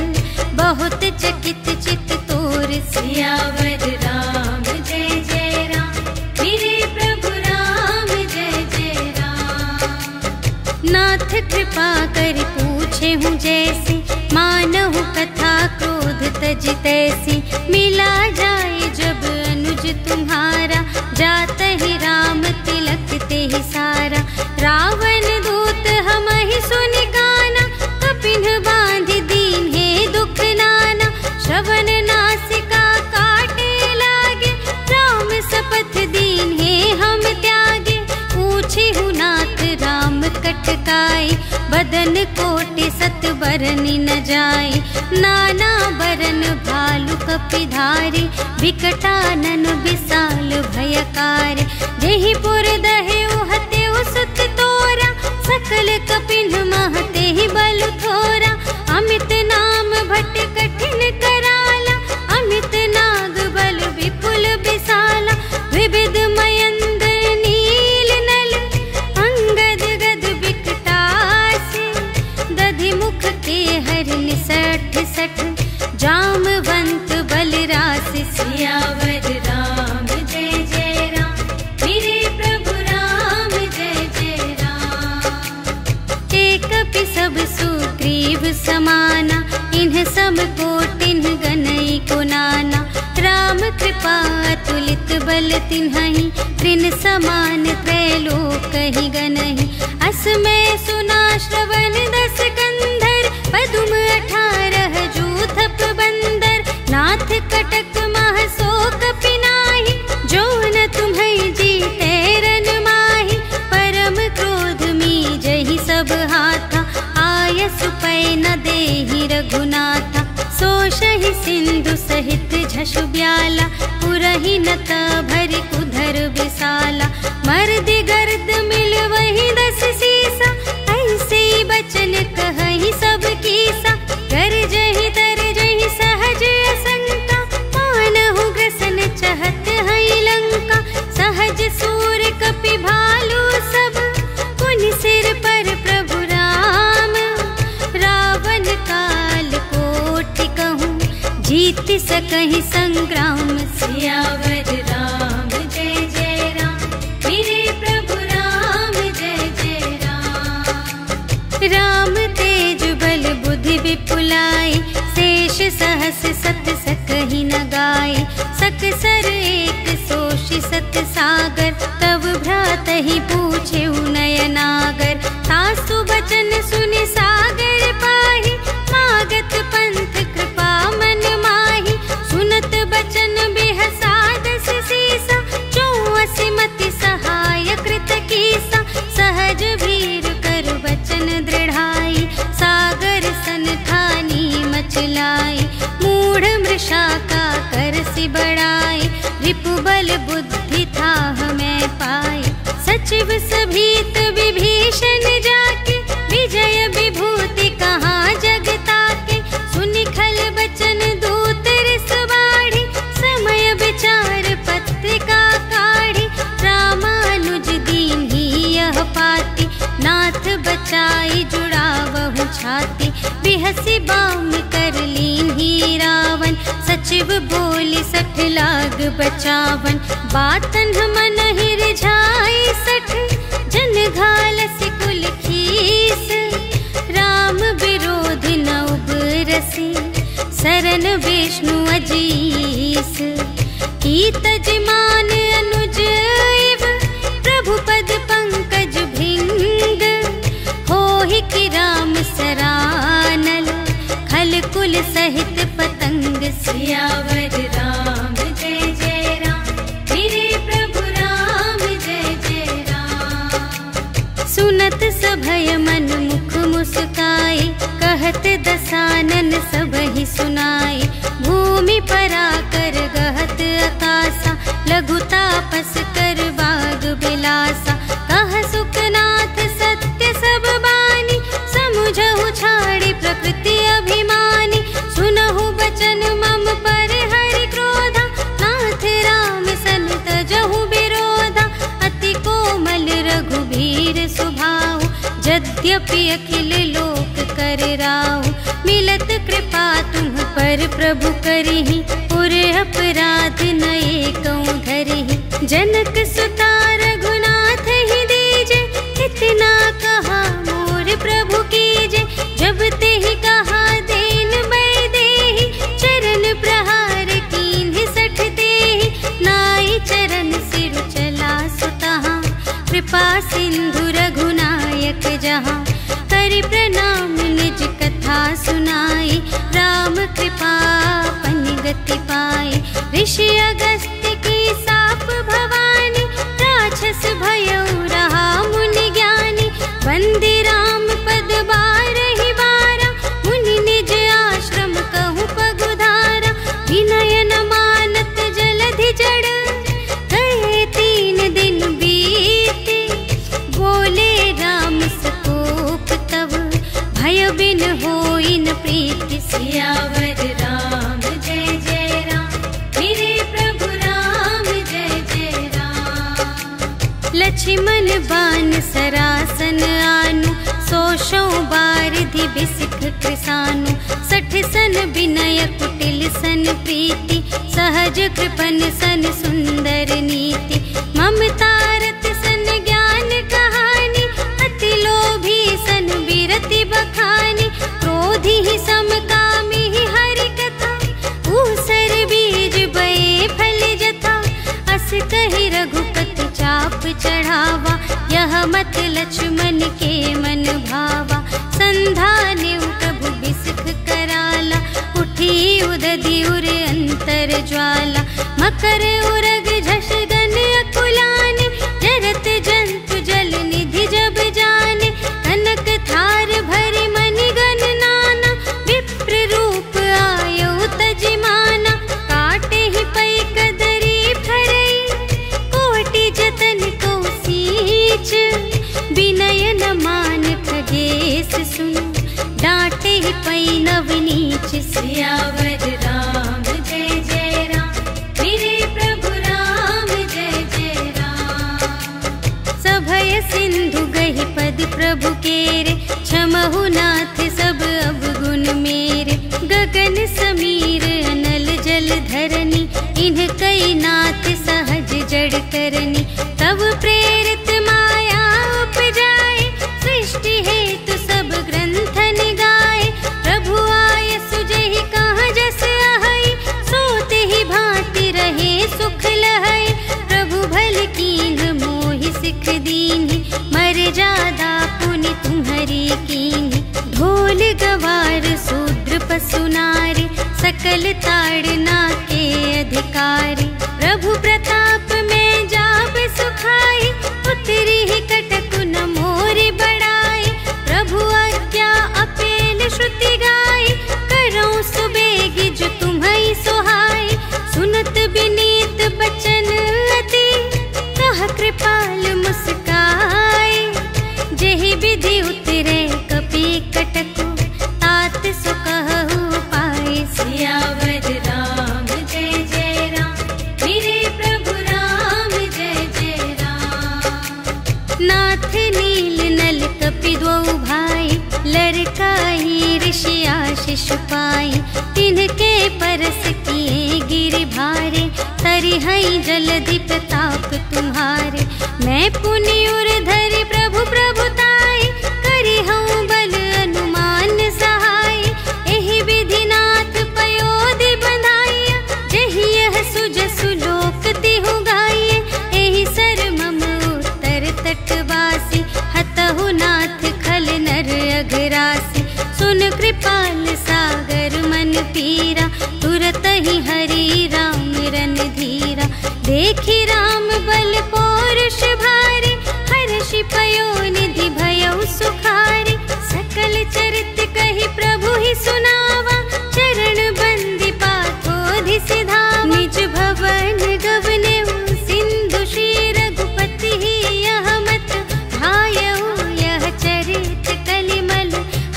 बहुत चकित चित तोर। सियावर राम जय जय राम, मेरे प्रभु राम जय जय राम। नाथ कृपा कर पूछे हूँ जैसी, मानहु कथा क्रोध तज तैसी। मिला जाए जब अनुज तुम्हारा, जात ही राम तिलक ते ही सारा। रावण दूत हम ही सुनि गाना, कपिन्ह बांधि दीन हे दुख नाना। श्रवण नासिका काटे लागे, राम सपथ दीन हे हम त्यागे। पूछे हु नाथ राम कटकाई, बदन कोटि सत बरनि न जाई। नाना बरन भालु कपिधारी, विकटानन विशाल भयकारी। जेहि पुर दहेउ हतेउ सुत तोरा, सकल कपिन्ह महते ही बल थोरा। अमित नाम भट कठिन कराला, अमित नाग बल विपुल विशाला। विविध मयंद्र नील नल, अंगद गद विकटासी। दधि मुख के हर निसठ सठ जामवंत बलरास सियावर राम जय जय राम मेरे प्रभु राम जय जय राम। एक पि सब सुग्रीव समाना इन्ह सब कोटिन गनई को नाना। राम कृपा तुलित बल तिन्हहि त्रिन समान त्रैलोक ही गनहि। असमय सुना श्रवण दस कंधर पदुम 18 जूथप बंदर। नाथ कटक मह शोक पिनाहि जो न तुम्हें जीते रन माहि। परम क्रोध मी जहि सब हाथा आयसु पै न देहि रघुनाथा। सोषहि सिंधु सहित झषु ब्याला पुरहि नत भरि उधर विशाला। मर्दि गर्द मिल वही 10 सीसा ऐसे बचन कहहि सब कीसा। कर जहि तर जहि सहज असंका मानहु ग्रसन चहत हई लंका। सहज सूर कपि भालू सब पुनि सिर पर प्रभु राम। रावण काल कोटि कहूँ जीत सकहि संग्राम सियावर राम जय जय राम मेरे प्रभु राम जय जय राम। राम तेज बल बुद्धि विपुलाई शेष सहस सत सकहि न गाय। सकसर एक सोषि सत सागर तब भ्रातहि पूछे नयनागर। तासु बचन सुनि सागर पाहि मागत पंथ कृपा मन माहि। सुनत बचन बेहसादस सीसा 84 मति सहाय कृत कीसा। सहज भीर कर बचन दृढ़ाई सागर सन ठानी मचलाई। मूढ़ मृषा का करसि बढ़ाई रिपु बल बुद्धि थाह मैं पाई। सचिव सभीत विभीषण जाके विजय विभूति कहाँ जगता के। सुनि खल बचन दूत रिस बाढ़ी समय विचार पत्रिका काढ़ी। रामानुज दीन्ही यह पाती नाथ बचाई जुड़ावहु छाती। बिहसी बाम कर लीन्ही रावण सचिव बोली 60 लाग बचावन। बातन मन ही रिझाई 60 जन घालसि कुल खीस। राम विरोध न उबरसि शरण विष्णु अजीस। की तजमान अनुज इव प्रभु पद पंकज भृंग। होहि कि राम सरानल खल कुल सहित पतंग सियावर राम जय जय राम मेरे प्रभु राम जय जय राम। सुनत सभय मन मुख मुस्काई कहत दसानन सबहि सुनाई। भूमि पराकर गहत आकाशा लघु तापस कर बाग बिलासा। कह सुखनाथ सत्य सब बानी समुझहु छाड़ी प्रकृति अभिमानी। सुनहु बचन मम पर हरि क्रोधा नाथ राम सन तजहु विरोधा। अति कोमल रघुबीर सुभाऊ यद्यपि अखिल लोक कर राहु। मिलत कृपा तुम पर प्रभु करिहि पुर अपराध न एकौ धरिहि। जनक सुता रघुनाथ ही दीजे इतना कहा मोर प्रभु कीजे। जब ते ही कहा देन बै देहि चरण प्रहार कीन्हि 60 देहि। नाई चरण सिर चला सुतहा कृपा सिंधु रघुनायक जहाँ। करि प्रणाम निज कथा सुनाई राम कृपा पनि गति पाई। ऋषि अगस्त्य की साप भवानी राक्षस भयउ रहा मुनि ज्ञानी। वंदे राम पद बारहि बारा मुनि निज आश्रम कहूँ पगुधारा। विनय न मानत जलधि जड़ गए 3 दिन बीते। बोले राम सकोप तब भय बिन होई न प्रीति। सियावर राम जय जय राम मेरे प्रभु राम जय जय राम। लक्ष्मण बान सरासन आनु सोशौ बारिधि बिसिख वक्रसानु 60 सन विनय कुटिल सन प्रीति सहज कृपन सन सुंदर नीति ममता रत सन ज्ञान कहानी अति लोभी सन विरति बखानी क्रोधी ही समकामी ही हरि कथा ऊसर बीज बये फल जथा अस कहि रघुपति चाप चढ़ावा यह मत लक्ष्मण के मन भावा संधाने प्रभु बिसख कराला उठी उदधि उर अंतर ज्वाला मकर उरग झष गन अकुलान जरत जंतु जल निधि जब जाने कनक थार भरि मनि गण नाना विप्र रूप आयो तजिमाना काटे ही पै कदरी फरई कोटि जतन को सींच विनय न मान खगेश सुन डांटे ही पै नवनीच सियावर राम जय जय राम मेरे प्रभु राम जय जय राम सभय सिंधु गहि पद प्रभु केरे क्षमहु नाथ सब अवगुण मेरे गगन समीर अनल जल धरनी इन्ह कई नाथ सहज जड़ करनी तब प्रेरित माया उपजाए सृष्टि हेतु सब ग्रंथन गाए प्रभु आय सुजहि कहाँ जस आहई सोते ही भांति रहे सुख लहई प्रभु भल कीन्ह मोहि सिख दीन्हि मर जादा पुनि तुम्हरी कीन्हि ढोल गवार शूद्र पशु नारी सकल ताड़ना के अधिकारी प्रभु प्रताप में जाब सुखाई उतरी ही कटक न मोरी बड़ाई प्रभु आज्ञा अपेल श्रुति गाई करऊं सुबेगी जो तुम्हई सुहाई सुनत विनीत बचन अति कह कृपाल मुस्काई जेहि विधि उतरे कपि कटकु तात सो कहु पाए सियावर राम जय जय राम मेरे प्रभु राम जय जय राम नाथ नील नल कपि द्वौ भाई लरकाई ऋषि आशीष पाई तिनके परस किए गिरि भारे तरिहई जलधि प्रताप तुम्हारे मैं पुनि उर धरि प्रभु प्रभुताई करिहऊँ बल अनुमान सहाय एहि विधि नाथ पयोधि बंधाइया जहि यह सुजसु लोक तिहु गाइए एहि सर मम उत्तर तटवासी हतहु नाथ खल नर अघरासी सुन कृपाल सागर मन पीरा तुरत ही हरि राम रन धीरा देखि राम बल पौरुष भारी हर्षि पयो निधि भयउ सुखारी सकल चरित कहि प्रभु ही सुनावा चरण बंदी पाथोधि सिधावा निज भवन गवने सिंधु श्री रघुपति ही यह मत भायउ यह चरित कलिमल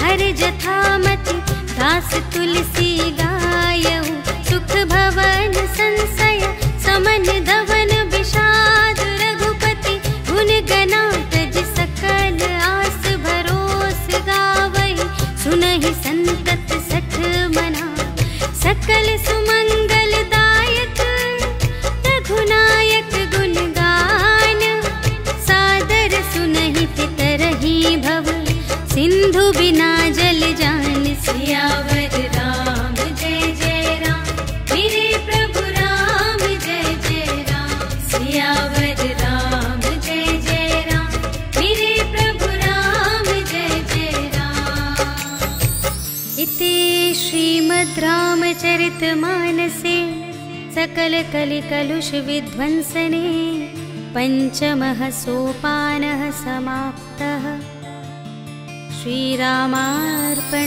हर जथामति दास तुलसी गायउ सुख भवन संशय समन धवन विषाद रघुपति गुण गना तज सकल आस भरोस गावई सुनहि संतत सठ मना सकल सुमंगल दायक रघुनायक गुण गान सादर सुनहि पितरहि भव सिंधु बिना जल जान सियावर राम जय जय राम मेरे प्रभु राम जय जय राम सियावर राम जय जय राम मेरे प्रभु राम जय जय राम इति श्रीमद् रामचरितमानसे सकल कलि कलुष विध्वंसने पंचमः सोपानः समाप्तः श्रीरामार्पणमस्तु।